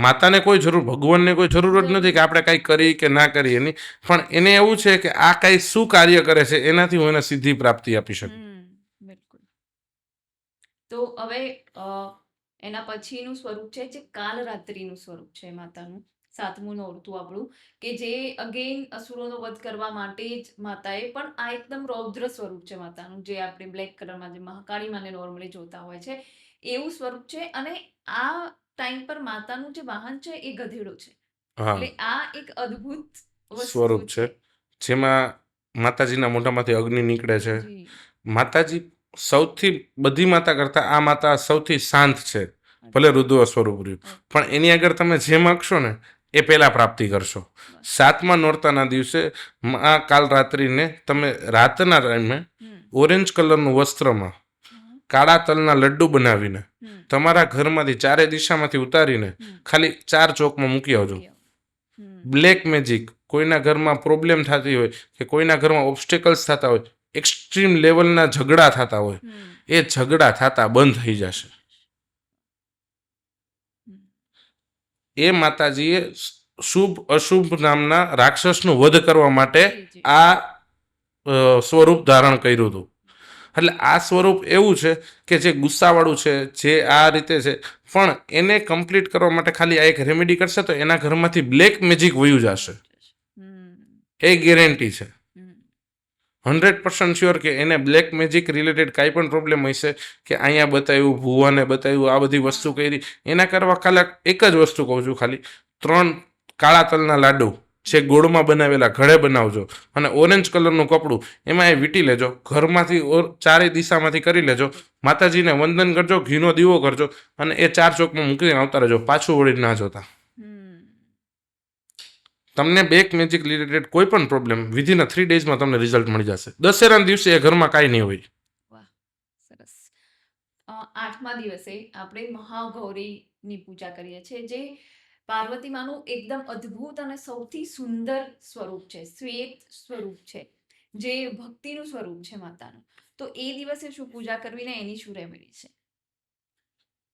માતાને કોઈ જરૂર, ભગવાનને કોઈ જરૂર જ નથી કે આપણે કાંઈ કરી કે ના કરી એની, પણ એને એવું છે કે આ કાંઈ શું કાર્ય કરે છે એનાથી હું એને સીધી પ્રાપ્તિ આપી શકું. બિલકુલ. તો હવે એના પછીનું સ્વરૂપ છે જે કાલરાત્રિનું સ્વરૂપ છે માતાનું, 7મું નોરતું આપણું, કે જે અગેન અસુરોનો વધ કરવા માટે જ માતાએ, પણ આ એકદમ રૌદ્ર સ્વરૂપ છે માતાનું, જે આપણે બ્લેક કલરમાં જે મહાકાળી માને નોર્મલી જોતા હોય છે એવું સ્વરૂપ છે. અને આ ટાઈમ પર માતાનું જે વાહન છે એ ગધેડો છે. એટલે આ એક અદ્ભુત સ્વરૂપ છે જેમાં માતાજીના મોઢામાંથી અગ્નિ નીકળે છે. માતાજી સૌથી બધી માતા કરતા આ માતા સૌથી શાંત છે, ભલે રુદ્ર સ્વરૂપ રહ્યું, પણ એની આગળ તમે જે માગશો ને એ પહેલા પ્રાપ્તિ કરશો. 7મા નોરતાના દિવસે આ કાલરાત્રિને તમે રાતના ટાઈમે ઓરેન્જ કલરનું વસ્ત્રમાં કાળા તલના લડ્ડુ બનાવીને તમારા ઘરમાંથી 4 દિશામાંથી ઉતારીને ખાલી 4 ચોકમાં મૂકી આવજો. બ્લેક મેજિક, કોઈના ઘરમાં પ્રોબ્લેમ થતી હોય કે કોઈના ઘરમાં ઓબ્સ્ટેકલ્સ થતા હોય, એક્સ્ટ્રીમ લેવલના ઝઘડા થતા હોય, એ ઝઘડા થતા બંધ થઈ જશે. એ માતાજીએ શુભ અશુભ નામના રાક્ષસનું વધ કરવા માટે આ સ્વરૂપ ધારણ કર્યું હતું. એટલે આ સ્વરૂપ એવું છે કે જે ગુસ્સાવાળું છે, જે આ રીતે છે, પણ એને કમ્પ્લીટ કરવા માટે ખાલી આ એક રેમેડી કરશે તો એના ઘરમાંથી બ્લેક મેજિક વયું જશે. એ ગેરંટી છે, 100% શ્યોર કે એને બ્લેક મેજિક રિલેટેડ કાંઈ પણ પ્રોબ્લેમ હશે કે અહીંયા બતાવ્યું, ભુવાને બતાવ્યું, આ બધી વસ્તુ કરી, એના કરવા ખાલી એક જ વસ્તુ કહું છું, ખાલી 3 કાળા તલના લાડુ જે ગોળમાં બનાવેલા ઘરે બનાવજો, અને ઓરેન્જ કલરનું કપડું એમાં એ વીંટી લેજો, ઘરમાંથી 4 દિશામાંથી કરી લેજો, માતાજીને વંદન કરજો, ઘીનો દીવો કરજો, અને એ 4 ચોકમાં મૂકીને આવતા રહેજો, પાછું વળીને ના જોતા. તમને બેક મેજિક રિલેટેડ કોઈ પણ પ્રોબ્લેમ વિધિન 3 ડેઝમાં તમને રિઝલ્ટ મળી જશે. દશેરાના દિવસે એ ઘરમાં કાંઈ નહીં હોય. વાહ, સરસ. 8મા દિવસે આપણે મહાગૌરીની પૂજા કરીએ છીએ, જે પાર્વતી માનું એકદમ અદ્ભુત અને સૌથી સુંદર સ્વરૂપ છે, શ્વેત સ્વરૂપ છે, જે ભક્તિનું સ્વરૂપ છે માતાનું. તો એ દિવસે શું પૂજા કરવી ને એની શું રેમેડી છે?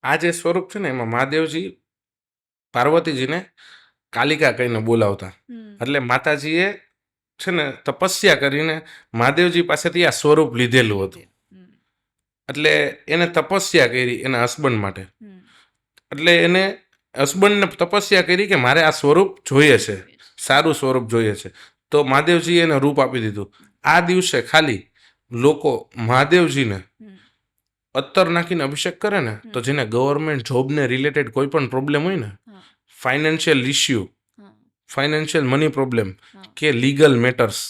આ જે સ્વરૂપ છે ને એમાં મહાદેવજી પાર્વતીજીને કાલિકા કહીને બોલાવતા. એટલે માતાજીએ છે ને તપસ્યા કરીને મહાદેવજી પાસેથી આ સ્વરૂપ લીધેલું હતું. એટલે એને તપસ્યા કરી એના હસબન્ડ માટે. એટલે એને હસબન્ડને તપસ્યા કરી કે મારે આ સ્વરૂપ જોઈએ છે, સારું સ્વરૂપ જોઈએ છે. તો મહાદેવજીએ એને રૂપ આપી દીધું. આ દિવસે ખાલી લોકો મહાદેવજીને અત્તર નાખીને અભિષેક કરે ને, તો જેને ગવર્મેન્ટ જોબને રિલેટેડ કોઈ પણ પ્રોબ્લેમ હોય ને, financial issue, financial money problem કે લીગલ મેટર્સ,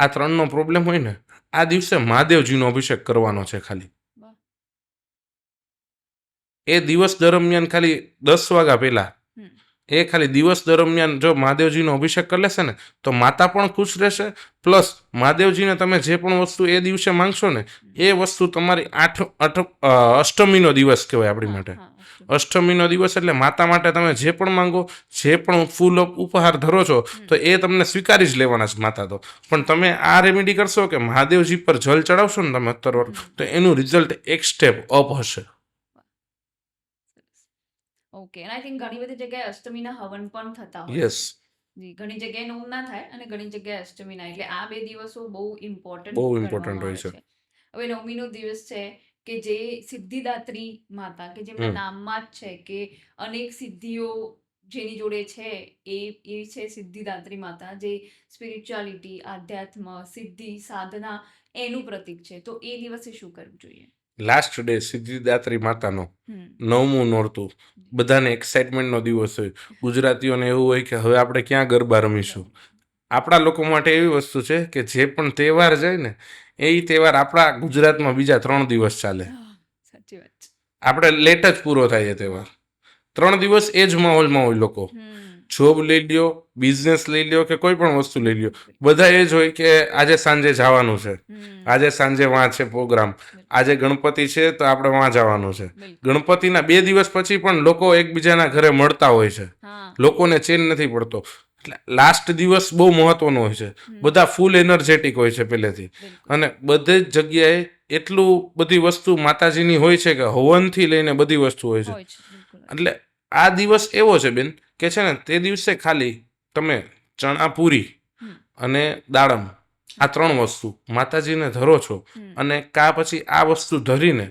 આ ત્રણનો પ્રોબ્લેમ હોય ને, આ દિવસે મહાદેવજીનો અભિષેક કરવાનો છે ખાલી. એ દિવસ દરમિયાન ખાલી 10 વાગ્યા પહેલા એ ખાલી દિવસ દરમિયાન જો મહાદેવજીનો અભિષેક કરી લેશે ને, તો માતા પણ ખુશ રહેશે. પ્લસ મહાદેવજીને તમે જે પણ વસ્તુ એ દિવસે માંગશો ને, એ વસ્તુ તમારી અષ્ટમીનો દિવસ કહેવાય આપણી માટે. અષ્ટમીનો દિવસ એટલે માતા માટે તમે જે પણ માંગો, જે પણ ફૂલ ઉપહાર ધરો છો, તો એ તમને સ્વીકારી જ લેવાના છે માતા તો. પણ તમે આ રેમેડી કરશો કે મહાદેવજી પર જલ ચડાવશો ને તમે અત્તર વાળું, તો એનું રિઝલ્ટ એક સ્ટેપ અપ હશે. ઓકે, અને આઈ થિંક ઘણી બધી જગ્યાએ અષ્ટમીના હવન પણ થતા હોય યસ, છે. જી, ઘણી જગ્યાએ નવમના થાય અને ઘણી જગ્યાએ અષ્ટમીના. એટલે આ 2 દિવસો બહુ ઇમ્પોર્ટન્ટ બહુ ગણવામાં ઇમ્પોર્ટન્ટ હોય આવે છે. છે. હવે 9મીનો દિવસ છે કે જે સિદ્ધિદાત્રી માતા, કે જેમના નામમાં જ છે કે અનેક સિદ્ધિઓ જેની જોડે છે, એ છે સિદ્ધિદાત્રી માતા, જે સ્પિરિચ્યુઆલિટી, આધ્યાત્મ, સિદ્ધિ, સાધના એનું પ્રતીક છે. તો એ દિવસે શું કરવું જોઈએ? લાસ્ટ ડે સિદ્ધિદાત્રી માતાનો 9મું નોરતું, બધાને એક્સાઇટમેન્ટનો દિવસ હોય. ગુજરાતીઓને એવું હોય કે હવે આપણે ક્યાં ગરબા રમીશું. આપણા લોકો માટે એવી વસ્તુ છે કે જે પણ તહેવાર જાય ને, એ તહેવાર આપણા ગુજરાતમાં બીજા 3 દિવસ ચાલે. સાચી વાત છે. આપણે લેટ જ પૂરો થાય એ તહેવાર. 3 દિવસ એ જ માહોલમાં હોય લોકો. જોબ લઈ લ્યો, બિઝનેસ લઈ લ્યો કે કોઈ પણ વસ્તુ લઈ લ્યો, બધા એ જ હોય કે આજે સાંજે જવાનું છે, આજે સાંજે વાં છે પ્રોગ્રામ, આજે ગણપતિ છે તો આપણે વાં જવાનું છે. ગણપતિના 2 દિવસ પછી પણ લોકો એકબીજાના ઘરે મળતા હોય છે. લોકોને ચેન નથી પડતો. એટલે લાસ્ટ દિવસ બહુ મહત્વનો હોય છે. બધા ફૂલ એનર્જેટિક હોય છે પહેલેથી. અને બધી જ જગ્યાએ એટલું બધી વસ્તુ માતાજીની હોય છે કે હવનથી લઈને બધી વસ્તુ હોય છે. એટલે આ દિવસ એવો છે બેન કે છે ને, તે દિવસે ખાલી તમે ચણા પૂરી અને દાડમ, આ 3 વસ્તુ માતાજીને ધરો છો, અને કા પછી આ વસ્તુ ધરીને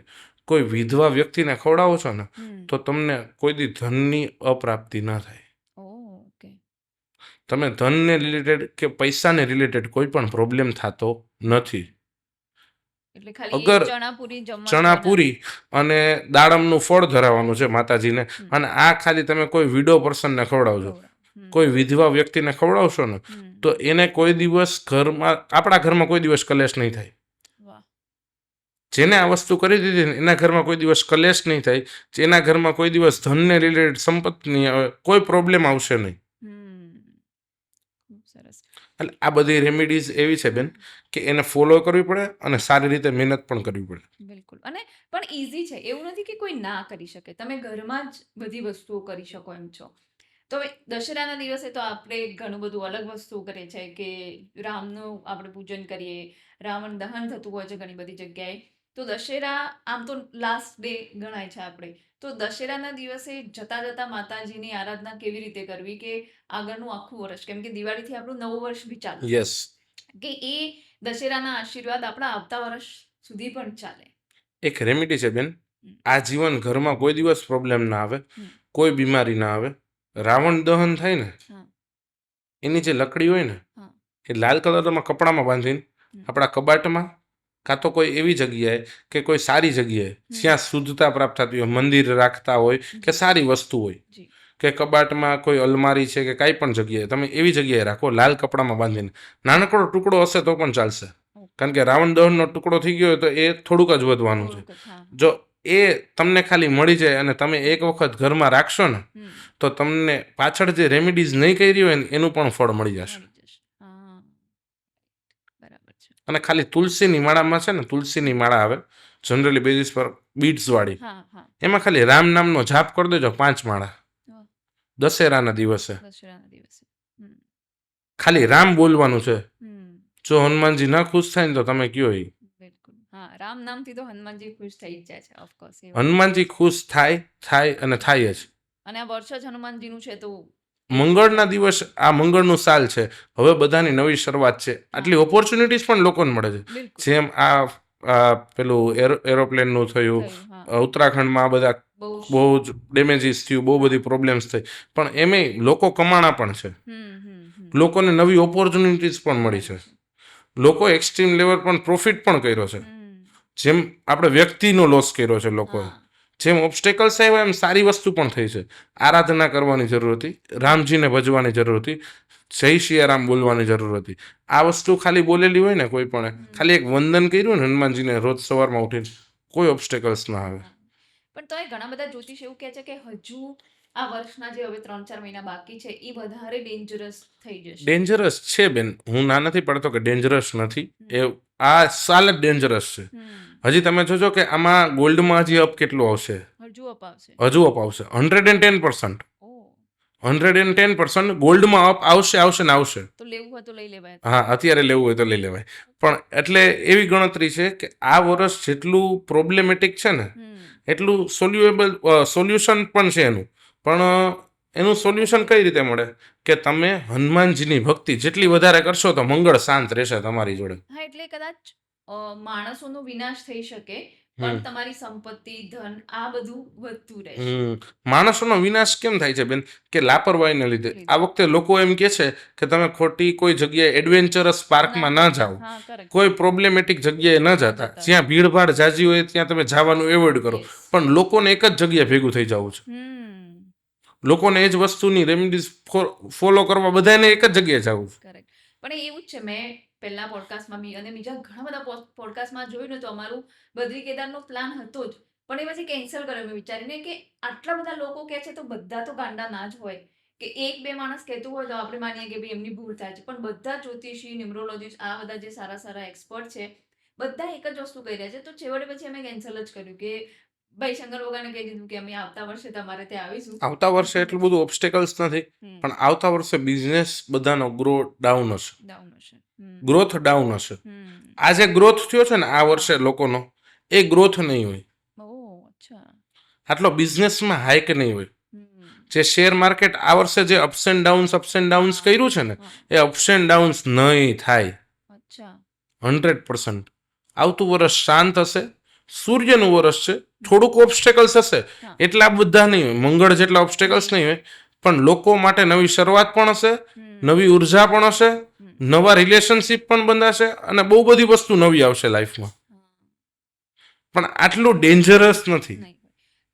કોઈ વિધવા વ્યક્તિને ખવડાવો છો ને, તો તમને કોઈ દી ધનની અપ્રાપ્તિ ન થાય. તમે ધનને રિલેટેડ કે પૈસાને રિલેટેડ કોઈ પણ પ્રોબ્લેમ થતો નથી. અગર ચણા પૂરી અને દાડમનું ફળ ધરાવવાનું છે માતાજીને, અને આ ખાલી તમે કોઈ વિડો પર્સનને ખવડાવજો, કોઈ વિધવા વ્યક્તિને ખવડાવશો ને, તો એને કોઈ દિવસ ઘરમાં, આપણા ઘરમાં કોઈ દિવસ કલેશ નહીં થાય. જેને આ વસ્તુ કરી દીધી ને એના ઘરમાં કોઈ દિવસ કલેશ નહીં થાય. જેના ઘરમાં કોઈ દિવસ ધનને રિલેટેડ, સંપત્તિની કોઈ પ્રોબ્લેમ આવશે નહીં. એટલે આ બધી રેમેડીઝ એવી છે બેન કે એને ફોલો કરવી પડે અને સારી રીતે મહેનત પણ કરવી પડે. બિલકુલ. અને પણ ઈઝી છે, એવું નથી કે કોઈ ના કરી શકે. તમે ઘરમાં જ બધી વસ્તુઓ કરી શકો એમ છો. તો હવે દશેરાના દિવસે તો આપણે ઘણું બધું અલગ વસ્તુ કરીએ છીએ કે રામનું આપણે પૂજન કરીએ, રાવણ દહન થતું હોય છે ઘણી બધી જગ્યાએ. તો દશેરા આમ તો લાસ્ટ ડે ગણાય છે આપણે. તો દશેરાના દિવસે જતા જતા માતાજીની આરાધના કેવી રીતે કરવી કે આગળનું આખું વર્ષ, કેમ કે દિવાળીથી આપણું નવું વર્ષ બી ચાલે, યસ, કે એ દશેરાના આશીર્વાદ આપણા આવતા વર્ષ સુધી પણ ચાલે. એક રેમેડી છે બેન, આ જીવન ઘરમાં કોઈ દિવસ પ્રોબ્લેમ ના આવે, કોઈ બીમારી ના આવે. રાવણ દહન થાય ને, એની જે લકડી હોય ને, એ લાલ કલરમાં કપડામાં બાંધીને આપણા કબાટમાં, કાં તો કોઈ એવી જગ્યાએ કે કોઈ સારી જગ્યાએ જ્યાં શુદ્ધતા પ્રાપ્ત થતી હોય, મંદિર રાખતા હોય કે સારી વસ્તુ હોય, કે કબાટમાં કોઈ અલમારી છે કે કાંઈ પણ જગ્યાએ તમે એવી જગ્યાએ રાખો, લાલ કપડામાં બાંધીને. નાનકડો ટુકડો હશે તો પણ ચાલશે, કારણ કે રાવણ દહનનો ટુકડો થઈ ગયો તો એ થોડુંક જ વધવાનું છે. જો એ તમને ખાલી મળી જાય અને તમે એક વખત ઘરમાં રાખશો ને તો તમને પાછળ જે રેમેડીઝ નહીં કરી હોય ને એનું પણ ફળ મળી જશે. મળી જશે. હા, બરાબર છે. અને ખાલી તુલસીની માળામાં છે ને, તુલસીની માળા આવે જનરલી બેઝિસ પર બીટ્સ વાળી, હા, હા. એમાં ખાલી રામ નામનો જાપ કરી દેજો 5 માળા વાહ, દશેરાના દિવસે. દશેરાના દિવસે. હમ, ખાલી રામ બોલવાનું છે. હમ, જો હનુમાનજી ના ખુશ થાય ને તો તમે કયો ઈ. બિલકુલ. હા, રામ નામથી તો હનુમાનજી ખુશ થઈ જ જાય છે, ઓફકોર્સ. હનુમાનજી ખુશ થાય અને થાય જ. અને આ વર્ષ જ હનુમાનજીનું છે તો મંગળના દિવસ, આ મંગળનું સાલ છે, હવે બધાની નવી શરૂઆત છે. આટલી ઓપોર્ચ્યુનિટીઝ પણ લોકોને મળે છે. બિલકુલ જેમ આ પેલું એરોપ્લેનનું થયું, થયું. હા, ઉત્તરાખંડમાં આ બધા બહુ જ. બહુ જ ડેમેજીસ થયું, બહુ બધી પ્રોબ્લેમ્સ થઈ, પણ એમેય લોકો કમાણા પણ છે. લોકોને નવી ઓપોર્ચ્યુનિટીઝ પણ મળી છે. લોકો એક્સ્ટ્રીમ લેવલ પણ પ્રોફિટ પણ કર્યો છે. જેમ આપણે વ્યક્તિનો લોસ કર્યો છે લોકોએ, હા, જેમ ઓબ્સ્ટેકલ્સ આવ્યા એમ સારી વસ્તુ પણ થઈ છે. આરાધના કરવાની જરૂર હતી, રામજીને ભજવાની જરૂર હતી, જય સિયારામ બોલવાની જરૂર હતી. આ વસ્તુ ખાલી બોલેલી હોય ને કોઈ પણ, ખાલી એક વંદન કર્યું ને હનુમાનજીને રોજ સવારમાં ઉઠીને, કોઈ ઓબ્સ્ટેકલ્સ ના આવે. હા. પણ તોય ઘણા બધા જ્યોતિષ એવું કહે છે કે હજુ આ વર્ષના જે હવે 3-4 મહિના બાકી છે એ વધારે ડેન્જરસ થઈ જશે. ડેન્જરસ છે બેન, હું ના નથી પડતો કે ડેન્જરસ નથી. એ આ સાલ જ ડેન્જરસ છે. હજી તમે જોજો કે આમાં ગોલ્ડમાં હજી અપ કેટલું આવશે, હજુ અપાવશે. હજુ અપ આવશે 110%. ઓ, 110% ગોલ્ડમાં અપ આવશે ને આવશે. તો લેવું હોય તો લઈ લેવાય. હા, અત્યારે લેવું હોય તો લઈ લેવાય. પણ એટલે એવી ગણતરી છે કે આ વર્ષ જેટલું પ્રોબ્લેમેટિક છે ને એટલું સોલ્યુશન પણ છે એનું. પણ એનું સોલ્યુશન કઈ રીતે મળે કે તમે હનુમાનજીની ભક્તિ જેટલી વધારે કરશો તો મંગળ શાંત રહેશે તમારી જોડે. હા, એટલે કદાચ માણસોનો વિનાશ થઈ શકે પણ તમારી સંપત્તિ, ધન આ બધું વધતું રહેશે. માણસોનો વિનાશ કેમ થાય છે બેન? કે લાપરવાહીને લીધે. આ વખતે લોકો એમ કે છે કે તમે ખોટી કોઈ જગ્યાએ એડવેન્ચરસ પાર્કમાં ન જાઓ, હા, correct. કોઈ પ્રોબ્લેમેટિક જગ્યાએ ન જતા, જ્યાં ભીડભાડ જાજી હોય ત્યાં તમે જવાનું એવોઇડ કરો. Yes. પણ લોકોને એક જ જગ્યાએ ભેગું થઈ જવું છે. લોકોને એ જ વસ્તુની રેમેડીઝ ફોલો કરવા બધાને એક જ જગ્યાએ જવું છે. કરેક્ટ. પણ એવું જ છે, મેં પહેલા પોડકાસ્ટમાં બી અને બીજા ઘણા બધા પોડકાસ્ટમાં જોયું ને તો અમારું બદ્રી કેદારનો પ્લાન હતો જ, પણ એ પછી કેન્સલ કર્યો મેં વિચારીને કે આટલા બધા લોકો કહે છે તો બધા તો ગાંડા ના જ હોય કે એક બે માણસ કહેતું હોય તો આપણે માનીએ કે ભાઈ એમની ભૂલ થાય છે, પણ બધા જ્યોતિષી, ન્યુમરોલોજીસ્ટ, આ બધા જે સારા સારા એક્સપર્ટ છે બધા એક જ વસ્તુ કહી રહ્યા છે. તો છેવટે પછી અમે કેન્સલ જ કર્યું કે ભાઈ શંકર ભગવાને કહી દીધું કે અમે આવતા વર્ષે તમારે ત્યાં આવીશું. આવતા વર્ષે એટલું બધું ઓબ્સ્ટેકલ્સ નથી, પણ આવતા વર્ષે બિઝનેસ બધાનો ગ્રોથ ડાઉન હશે. ગ્રોથ ડાઉન હશે. આ જે ગ્રોથ થયો છે ને આ વર્ષે લોકોનો, એ ગ્રોથ નહીં હોય. આટલો બિઝનેસમાં હાઈક નહીં હોય. જે શેર માર્કેટ આ વર્ષે જે અપ્સ એન્ડ ડાઉન્સ કર્યું છે ને, એ અપ્સ એન્ડ ડાઉન્સ નહીં થાય. 100%. આવતું વર્ષ શાંત હશે. સૂર્યનું વર્ષ છે, થોડુંક ઓબ્સ્ટેકલ્સ હશે, એટલા બધા નહીં હોય, મંગળ જેટલા ઓબ્સ્ટેકલ્સ નહીં હોય, પણ લોકો માટે નવી શરૂઆત પણ હશે, નવી ઉર્જા પણ હશે, નવા રિલેશનશિપ પણ બંધાશે અને બહુ બધી વસ્તુ નવી આવશે લાઈફમાં. પણ આટલું ડેન્જરસ નથી.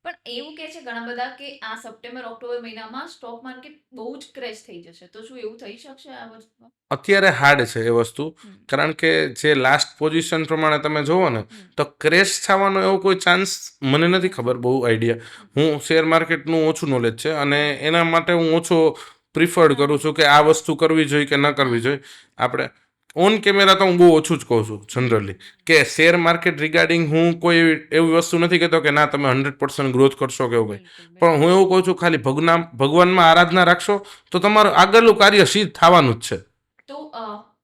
પણ એવું કહે છે ઘણા બધા કે આ સપ્ટેમ્બર ઓક્ટોબર મહિનામાં સ્ટોક માર્કેટ બહુ જ ક્રેશ થઈ જશે. તો શું એવું થઈ શકશે આ વર્ષમાં? અત્યારે હાર્ડ છે એ વસ્તુ, કારણ કે જે લાસ્ટ પોઝિશન પ્રમાણે તમે જોવો ને તો ક્રેશ થવાનો એવો કોઈ ચાન્સ મને નથી ખબર, બહુ આઈડિયા. હું શેર માર્કેટનું ઓછું નોલેજ છે અને એના માટે હું ઓછો પ્રિફર્ડ કરું છું કે આ વસ્તુ કરવી જોઈએ કે ન કરવી જોઈએ. આપણે ઓન કેમેરા તો હું બહુ ઓછું જ કહું છું જનરલી કે શેર માર્કેટ રિગાર્ડિંગ હું કોઈ એવી વસ્તુ નથી કહેતો કે ના તમે 100% ગ્રોથ કરશો કે એવું કંઈ, પણ હું એવું કહું છું ખાલી ભગવાનમાં આરાધના રાખશો તો તમારું આગળનું કાર્ય સિદ્ધ થવાનું જ છે. તો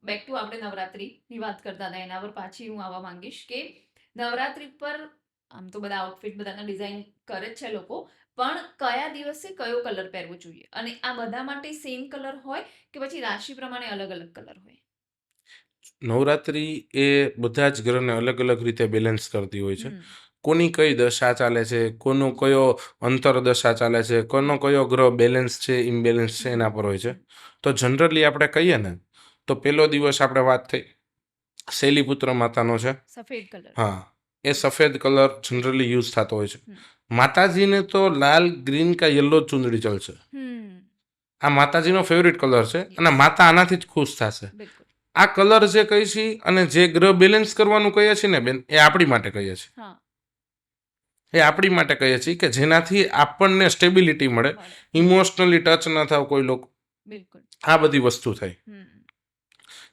બેક ટુ આપણે નવરાત્રીની વાત કરતા હતા એના પર પાછી હું આવવા માંગીશ કે નવરાત્રી પર આમ તો બધા આઉટફિટ બધાના ડિઝાઇન કરે જ છે લોકો, પણ કયા દિવસે કયો કલર પહેરવો જોઈએ અને આ બધા માટે સેમ કલર હોય કે પછી રાશિ પ્રમાણે અલગ અલગ કલર હોય? નવરાત્રી એ બધા જ ગ્રહને અલગ અલગ રીતે બેલેન્સ કરતી હોય છે. કોની કઈ દશા ચાલે છે, કોનો કયો અંતરદશા ચાલે છે, કોનો કયો ગ્રહ બેલેન્સ છે, ઇમ્બેલેન્સ છે, એના પર હોય છે. તો જનરલી આપણે કહીએ ને તો પહેલો દિવસ આપણે વાત થઈ શૈલીપુત્ર માતાનો છે. સફેદ કલર. હા, એ સફેદ કલર જનરલી યુઝ થતો હોય છે. માતાજીને તો લાલ, ગ્રીન કા યલો ચુંદડી ચાલશે. આ માતાજીનો ફેવરિટ કલર છે અને માતા આનાથી જ ખુશ થશે. આ કલર જે કહી છે અને જે ગ્રહ બેલેન્સ કરવાનું કહીએ છીએ ને બેન, એ આપણી માટે કહીએ છીએ. એ આપણી માટે કહીએ છીએ કે જેનાથી આપણને સ્ટેબિલિટી મળે, મળે. ઇમોશનલી ટચ ન થાવ કોઈ લોકો, બિલકુલ. આ બધી વસ્તુ થાય.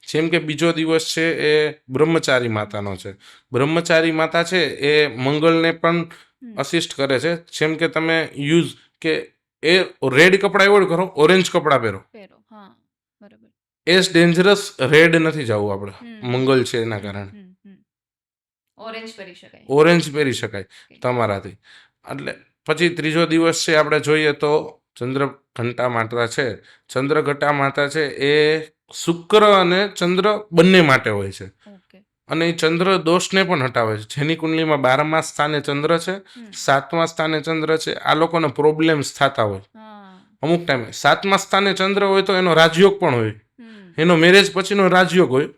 જેમ કે બીજો દિવસ છે એ બ્રહ્મચારી માતાનો છે. બ્રહ્મચારી માતા છે એ મંગળને પણ અસિસ્ટ કરે છે. જેમ કે તમે યુઝ કે એ રેડ કપડાં એવોર્ડ કરો, ઓરેન્જ કપડાં પહેરો, હા બરાબર. એસ ડેન્જરસ રેડ નથી જવું આપણે, મંગળ છે એના કારણે ઓરેન્જ પહેરી શકાય, ઓરેન્જ પહેરી શકાય તમારાથી. એટલે પછી ત્રીજો દિવસ છે આપણે જોઈએ તો ચંદ્રઘંટા માતા છે. ચંદ્રઘંટા માતા છે એ શુક્ર અને ચંદ્ર બંને માટે હોય છે, અને એ ચંદ્ર દોષને પણ હટાવે છે. જેની કુંડલીમાં 12મા સ્થાને ચંદ્ર છે, 7મા સ્થાને ચંદ્ર છે, આ લોકોને પ્રોબ્લેમ્સ થતા હોય અમુક ટાઈમે. 7મા સ્થાને ચંદ્ર હોય તો એનો રાજયોગ પણ હોય, એનો મેરેજ પછીનો રાજયોગ હોય.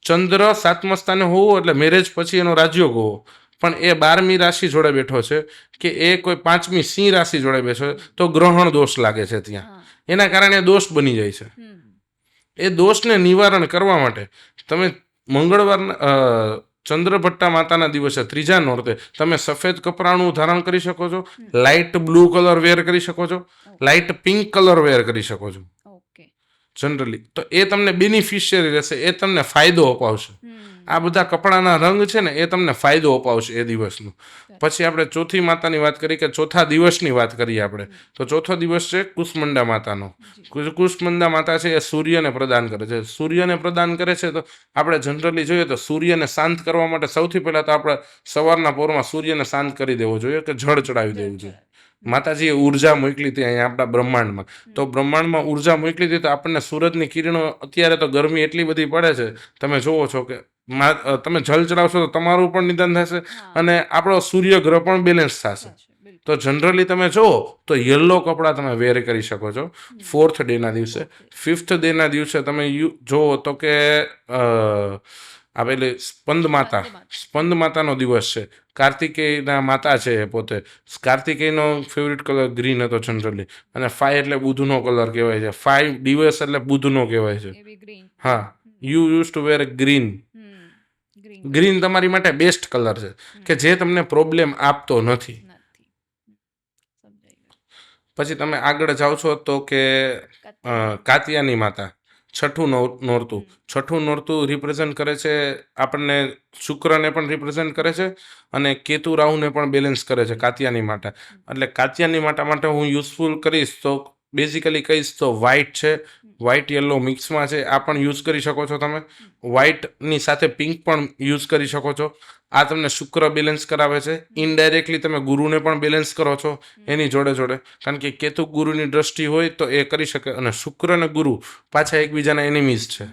ચંદ્ર 7મા સ્થાને હોવો એટલે મેરેજ પછી એનો રાજયોગ હોવો. પણ એ 12મી રાશિ જોડે બેઠો છે કે એ કોઈ 5મી સિંહ રાશિ જોડે બેઠો છે, તો ગ્રહણ દોષ લાગે છે ત્યાં. એના કારણે દોષ બની જાય છે. એ દોષને નિવારણ કરવા માટે તમે મંગળવારના ચંદ્રભટ્ટા માતાના દિવસે ત્રીજા નોરતે તમે સફેદ કપડાનું ધારણ કરી શકો છો, લાઇટ બ્લુ કલર વેર કરી શકો છો, લાઇટ પિંક કલર વેર કરી શકો છો જનરલી. તો એ તમને બેનિફિશિયરી રહેશે, એ તમને ફાયદો અપાવશે. આ બધા કપડાના રંગ છે ને એ તમને ફાયદો અપાવશે એ દિવસનો. પછી આપણે ચોથી માતાની વાત કરી કે ચોથા દિવસની વાત કરીએ આપણે, તો ચોથો દિવસ છે કુષ્માંડા માતાનો. કુષ્માંડા માતા છે એ સૂર્યને પ્રદાન કરે છે. સૂર્યને પ્રદાન કરે છે તો આપણે જનરલી જોઈએ તો સૂર્યને શાંત કરવા માટે સૌથી પહેલા તો આપણે સવારના પોરમાં સૂર્યને શાંત કરી દેવો જોઈએ, કે જળ ચડાવી દેવું જોઈએ. માતાજીએ ઉર્જા મોકલી હતી અહીંયા આપણા બ્રહ્માંડમાં, તો બ્રહ્માંડમાં ઉર્જા મોકલી હતી તો આપણને સૂરજની કિરણો, અત્યારે તો ગરમી એટલી બધી પડે છે, તમે જોવો છો કે તમે જલ ચડાવશો તો તમારું પણ નિધન થશે અને આપણો સૂર્ય ગ્રહ પણ બેલેન્સ થશે. તો જનરલી તમે જુઓ તો યલો કપડાં તમે વેર કરી શકો છો 4th ડેના દિવસે. 5th ડેના દિવસે તમે જુઓ તો કે આ પેલી સ્પંદ માતાનો દિવસ છે. કાર્તિકેયના માતા છે એ પોતે. કાર્તિકેયનો ફેવરિટ કલર ગ્રીન હતો જનરલી, અને 5 એટલે બુધનો કલર કહેવાય છે. 5 દિવસ એટલે બુધનો કહેવાય છે. હા, you use to wear green. Green તમારી માટે બેસ્ટ કલર છે કે જે તમને પ્રોબ્લેમ આપતો નથી. પછી તમે આગળ જાઓ છો તો કે કાતિયાની માતા, છઠ્ઠું નોરતું. છઠ્ઠું નોરતું રિપ્રેઝન્ટ કરે છે આપણને, શુક્રને પણ રિપ્રેઝન્ટ કરે છે અને કેતુ રાહુને પણ બેલેન્સ કરે છે કાતિયાની માતા. એટલે કાતિયાની માતા માટે હું યુઝફુલ કરીશ તો બેઝિકલી કહીશ તો વ્હાઇટ છે, વ્હાઇટ યલો મિક્સમાં છે, આ પણ યુઝ કરી શકો છો તમે. વ્હાઇટની સાથે પિંક પણ યુઝ કરી શકો છો. આ તમને શુક્ર બેલેન્સ કરાવે છે. ઇનડાયરેક્ટલી તમે ગુરુને પણ બેલેન્સ કરો છો એની જોડે જોડે, કારણ કે કેતુ ગુરુની દ્રષ્ટિ હોય તો એ કરી શકે. અને શુક્ર અને ગુરુ પાછા એકબીજાના એનિમીઝ છે,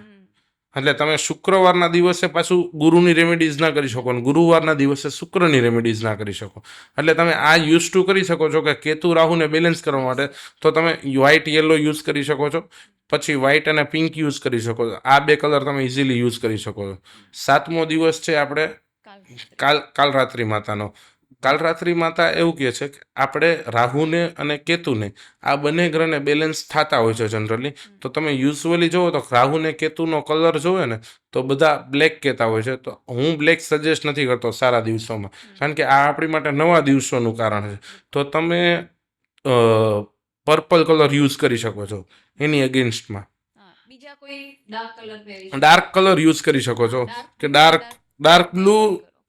એટલે તમે શુક્રવારના દિવસે પાછું ગુરુની રેમેડીઝ ના કરી શકો અને ગુરુવારના દિવસે શુક્રની રેમેડીઝ ના કરી શકો. એટલે તમે આ યુઝ ટુ કરી શકો છો કે કેતુ રાહુને બેલેન્સ કરવા માટે તો તમે વ્હાઇટ યલો યુઝ કરી શકો છો. પછી વ્હાઇટ અને પિંક યુઝ કરી શકો છો. આ 2 કલર તમે ઇઝીલી યુઝ કરી શકો છો. 7મો દિવસ છે આપણે કાલરાત્રિ માતાનો. કાલરાત્રિ માતા એવું કહે છે કે આપણે રાહુને અને કેતુને આ બંને ગ્રહને બેલેન્સ થતા હોય છે જનરલી. તો તમે યુઝ્યુઅલી જુઓ તો રાહુને કેતુનો કલર જોવે ને તો બધા બ્લેક કહેતા હોય છે. તો હું બ્લેક સજેસ્ટ નથી કરતો સારા દિવસોમાં, કારણ કે આ આપણી માટે નવા દિવસોનું કારણ છે. તો તમે પર્પલ કલર યુઝ કરી શકો છો એની અગેન્સ્ટમાં. ડાર્ક કલર યુઝ કરી શકો છો કે ડાર્ક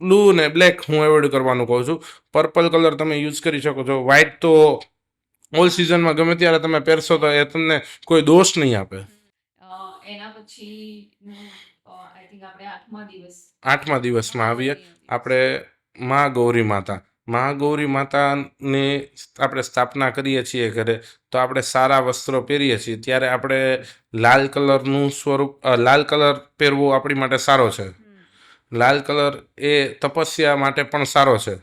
બ્લુ ને બ્લેક હું એવોઇડ કરવાનું કહું છું. પર્પલ કલર તમે યુઝ કરી શકો છો. વ્હાઇટ તો ઓલ સિઝનમાં ગમે ત્યારે તમે પહેરશો તો એ તમને કોઈ દોષ નહીં આપે. એના પછી આઈ થિંક આપણે 8મા દિવસમાં આવીએ આપણે મહાગૌરી માતા. મહાગૌરી માતાની આપણે સ્થાપના કરીએ છીએ ઘરે, તો આપણે સારા વસ્ત્રો પહેરીએ છીએ ત્યારે આપણે લાલ કલરનું સ્વરૂપ, લાલ કલર પહેરવો આપણી માટે સારો છે. લાલ કલર એ તપસ્યા માટે પણ સારો છે.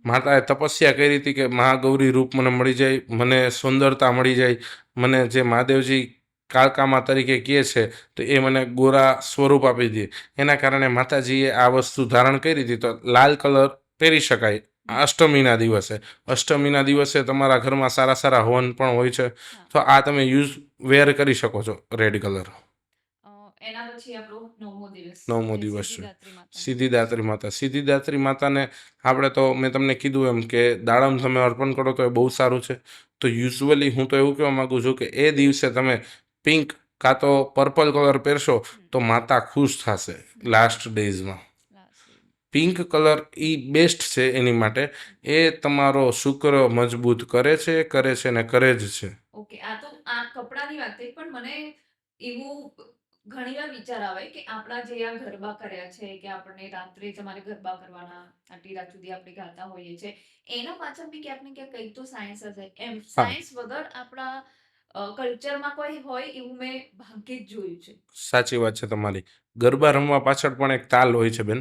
માતાએ તપસ્યા કરી હતી કે મહાગૌરી રૂપ મને મળી જાય, મને સુંદરતા મળી જાય, મને જે મહાદેવજી કાળકામા તરીકે કહે છે તો એ મને ગોરા સ્વરૂપ આપી દે. એના કારણે માતાજીએ આ વસ્તુ ધારણ કરી હતી. તો લાલ કલર પહેરી શકાય અષ્ટમીના દિવસે. અષ્ટમીના દિવસે તમારા ઘરમાં સારા સારા હવન પણ હોય છે, તો આ તમે વેર કરી શકો છો રેડ કલર. એના પછી આપણું 9મો દિવસ નવમો એટલે દિવસ છે. સિદ્ધિદાત્રી માતાનો. સિદ્ધિદાત્રી માતા. સિદ્ધિદાત્રી માતાને આપણે તો મેં તમને કીધું એમ કે દાડમ તમે અર્પણ કરો તો એ બહુ સારું છે. તો યુઝ્યુઅલી હું તો એવું કહેવા માંગુ છું કે એ દિવસે તમે પિંક કાં તો પર્પલ કલર પહેરશો તો માતા ખુશ થશે. લાસ્ટ ડેઝમાં Last day. પિંક કલર એ બેસ્ટ છે એની માટે. એ તમારો શુક્ર મજબૂત કરે છે ને કરે જ છે. ઓકે, આ તો આ કપડાની વાત થઈ, પણ મને એવું ઘણીવાર વિચાર આવે કે આપણા જે આ ગરબા કર્યા છે કે આપણને રાત્રે તમારે ગરબા કરવાના, આટલી રાત સુધી આપણે ગાતા હોઈએ છીએ, એના પાછળ બી ક્યાંક ને ક્યાંક કંઈક તો સાયન્સ હશે. એમ હા. સાયન્સ વગર આપણા કલ્ચરમાં કોઈ હોય એવું મેં ભાગ્યે જ જોયું છે. સાચી વાત છે તમારી. ગરબા રમવા પાછળ પણ એક તાલ હોય છે બેન.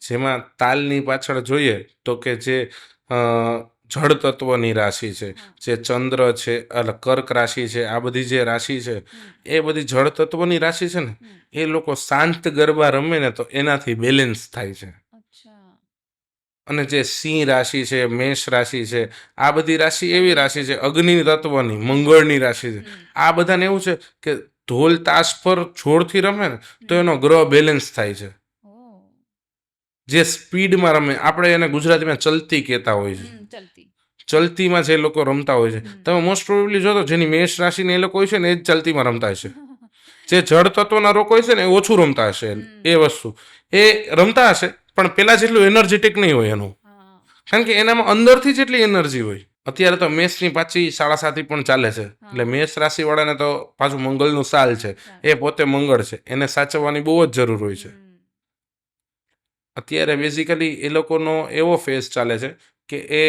જેમાં તાલની પાછળ જોઈએ તો કે જે જળ તત્વની રાશિ છે, જે ચંદ્ર છે, કર્ક રાશિ છે, આ બધી જે રાશિ છે એ બધી જળ તત્વની રાશિ છે ને, એ લોકો શાંત ગરબા રમે ને તો એનાથી બેલેન્સ થાય છે. અચ્છા. અને જે સિંહ રાશિ છે, મેષ રાશિ છે, આ બધી રાશિ એવી રાશિ છે અગ્નિ તત્વની, મંગળની રાશિ છે. આ બધાને એવું છે કે ઢોલ તાશ પર જોરથી રમે ને તો એનો ગ્રહ બેલેન્સ થાય છે. જે સ્પીડમાં રમે, આપણે એને ગુજરાતીમાં ચલતી કહેતા હોય છે. ચલતી. ચલતીમાં જે લોકો રમતા હોય છે, તમે મોસ્ટ પ્રોબેબલી જોતો જેની મેષ રાશિને એ લોકો હોય છે ને એ જ ચલતીમાં રમતા હશે. જે જળ તત્વના લોકો હોય છે ને એ ઓછું રમતા હશે. એ વસ્તુ એ રમતા હશે પણ પેલા જેટલું એનર્જેટિક નહીં હોય એનું, કારણ કે એનામાં અંદરથી જેટલી એનર્જી હોય. અત્યારે તો મેષની પાછી 7.5 પણ ચાલે છે. એટલે મેષ રાશિ વાળાને તો પાછું મંગળનું સાલ છે. એ પોતે મંગળ છે, એને સાચવવાની બહુ જ જરૂર હોય છે. અત્યારે બેઝિકલી એ લોકોનો એવો ફેઝ ચાલે છે કે એ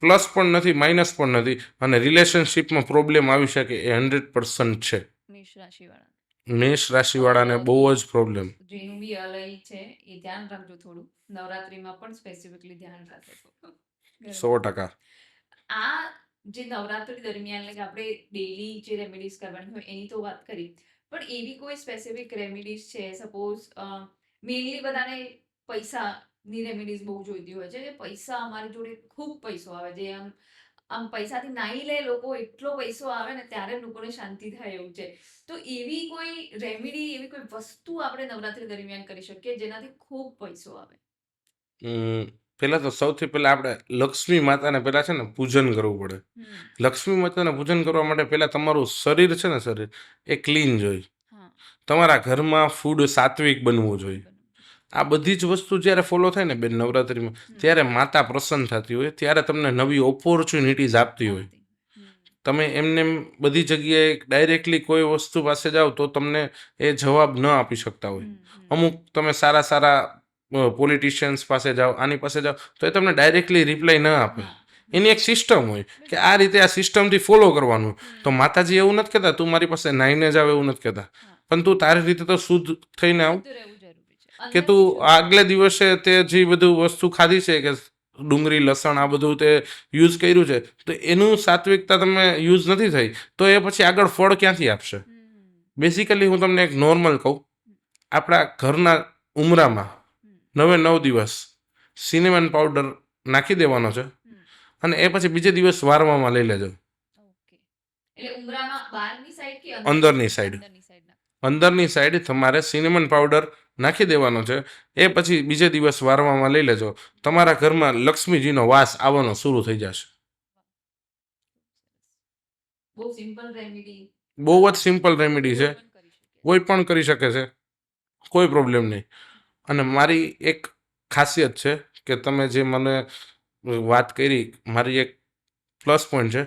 પ્લસ પણ નથી, માઇનસ પણ નથી, અને રિલેશનશિપમાં પ્રોબ્લેમ આવી શકે એ 100% છે. મેષ રાશિવાળા. મેષ રાશિવાળાને બહુ જ પ્રોબ્લેમ. જેનું બી અલય છે એ ધ્યાન રાખજો થોડું. નવરાત્રીમાં પણ સ્પેસિફિકલી ધ્યાન રાખજો. 100%. આ જે નવરાત્રી દરમિયાન like આપણે ડેલી જે રેમેડીઝ કરવાની હોય એની તો વાત કરી, પણ એવી કોઈ સ્પેસિફિક રેમેડીઝ છે, સપોઝ મેઇનલી બધાને પૈસાની રેમેડીઝ બહુ જોઈતી હોય છે. પૈસા અમારી જોડે ખૂબ પૈસો આવે, જે આમ પૈસાથી નાઈ લે લોકો, એટલો પૈસો આવે ને ત્યારે લોકોને શાંતિ થાય એવું છે. તો એવી કોઈ રેમેડી, એવી કોઈ વસ્તુ આપણે નવરાત્રી દરમિયાન કરી શકીએ જેનાથી ખૂબ પૈસો આવે? પહેલા તો સૌથી પહેલા આપણે લક્ષ્મી માતાને પહેલા છે ને પૂજન કરવું પડે. લક્ષ્મી માતાને પૂજન કરવા માટે પહેલા તમારું શરીર છે ને, શરીર એ ક્લીન જોઈએ. તમારા ઘરમાં ફૂડ સાત્વિક બનવું જોઈએ. આ બધી જ વસ્તુ જ્યારે ફોલો થાય ને બેન નવરાત્રીમાં, ત્યારે માતા પ્રસન્ન થતી હોય, ત્યારે તમને નવી ઓપોર્ચ્યુનિટીઝ આપતી હોય. તમે એમને બધી જગ્યાએ ડાયરેક્ટલી કોઈ વસ્તુ પાસે જાઓ તો તમને એ જવાબ ન આપી શકતા હોય. અમુક તમે સારા પોલિટિશિયન્સ પાસે જાઓ, આની પાસે જાઓ તો એ તમને ડાયરેક્ટલી રિપ્લાય ન આપે. એની એક સિસ્ટમ હોય કે આ રીતે આ સિસ્ટમથી ફોલો કરવાનું. તો માતાજી એવું નથી કહેતા તું મારી પાસે નાઈને જાવ, એવું નથી કહેતા, પણ તું તારી રીતે તો શુદ્ધ થઈને આવ. કે તું આગલે દિવસે તે જે બધું વસ્તુ ખાધી છે, કે ડુંગળી, લસણ, આ બધું તે યુઝ કર્યું છે, તો એનું સાત્વિકતા તમે યુઝ નથી થઈ તો એ પછી આગળ ફળ ક્યાંથી આપશે? બેઝિકલી હું તમને એક નોર્મલ કહું, આપણા ઘરના ઉમરામાં 9 દિવસ સિનેમન પાવડર નાખી દેવાનો છે, અને એ પછી બીજે દિવસ વારવામાં લઈ લેજો. અંદરની સાઈડ, અંદરની સાઈડ તમારે સિનેમન પાવડર નાખી દેવાનો છે. એ પછી બીજે દિવસ વારવામાં લઈ લેજો. તમારા ઘરમાં લક્ષ્મીજીનો વાસ આવવાનો શરૂ થઈ જશે. બહુ જ સિમ્પલ રેમેડી છે, કોઈ પણ કરી શકે છે, કોઈ પ્રોબ્લેમ નહીં. અને મારી એક ખાસિયત છે કે તમે જે મને વાત કરી, મારી એક પ્લસ પોઈન્ટ છે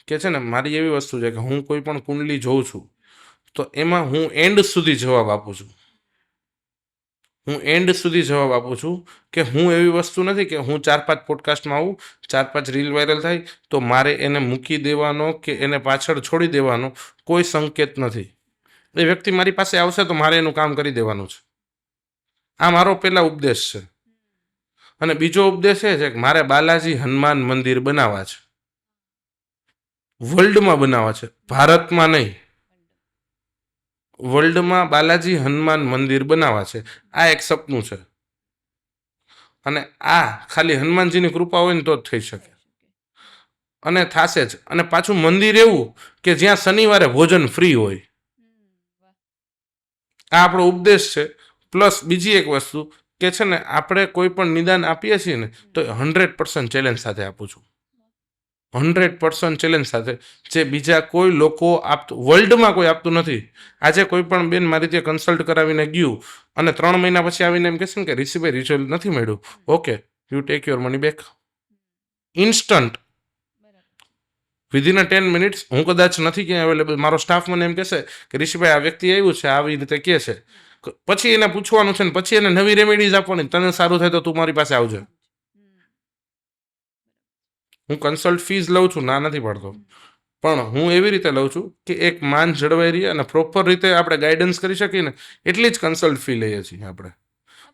કે છે ને, મારી એવી વસ્તુ છે કે હું કોઈ પણ કુંડલી જોઉં છું તો એમાં હું એન્ડ સુધી જવાબ આપું છું. કે હું એવી વસ્તુ નથી કે હું 4-5 પોડકાસ્ટમાં આવું, 4-5 રીલ વાયરલ થાય તો મારે એને મૂકી દેવાનો કે એને પાછળ છોડી દેવાનો કોઈ સંકેત નથી. એ વ્યક્તિ મારી પાસે આવશે તો મારે એનું કામ કરી દેવાનું છે. આ મારો પહેલા ઉપદેશ છે. અને બીજો ઉપદેશ એ છે કે મારે બાલાજી હનુમાન મંદિર બનાવવા છે. વર્લ્ડમાં બનાવવા છે, ભારતમાં નહીં. વર્લ્ડમાં બાલાજી હનુમાન મંદિર બનાવવા છે. આ એક સપનું છે, અને આ ખાલી હનુમાનજીની કૃપા હોય ને તો જ થઈ શકે, અને થશે જ. અને પાછું મંદિર એવું કે જ્યાં શનિવારે ભોજન ફ્રી હોય. આ આપણો ઉપદેશ છે. પ્લસ બીજી એક વસ્તુ કે છે ને આપણે કોઈ પણ નિદાન આપીએ છીએ ને તો 100% ચેલેન્જ સાથે આપું છું. 100% ચેલેન્જ સાથે, જે બીજા કોઈ લોકો આપતું વર્લ્ડમાં કોઈ આપતું નથી. આજે કોઈ પણ બેન મારી ત્યાં કન્સલ્ટ કરાવીને ગયું અને 3 મહિના પછી આવીને એમ કહેશે ને કે ઋષિભાઈ રિઝલ્ટ નથી મળ્યું, okay, you take your money back. Instant, within 10 minutes. હું કદાચ નથી ક્યાંય અવેલેબલ, મારો સ્ટાફ મને એમ કહેશે કે ઋષિભાઈ આ વ્યક્તિ આવ્યું છે, આવી રીતે કહે છે, પછી એને પૂછવાનું છે ને પછી એને નવી રેમેડીઝ આપવાની. તને સારું થાય તો તું મારી પાસે આવજે. હું કન્સલ્ટ ફીસ લઉં છું, ના નથી પાડતો, પણ હું એવી રીતે લઉં છું કે એક માન જળવાઈ રહે અને પ્રોપર રીતે આપણે ગાઈડન્સ કરી શકીએ ને એટલી જ કન્સલ્ટ ફી લઈએ છીએ આપણે,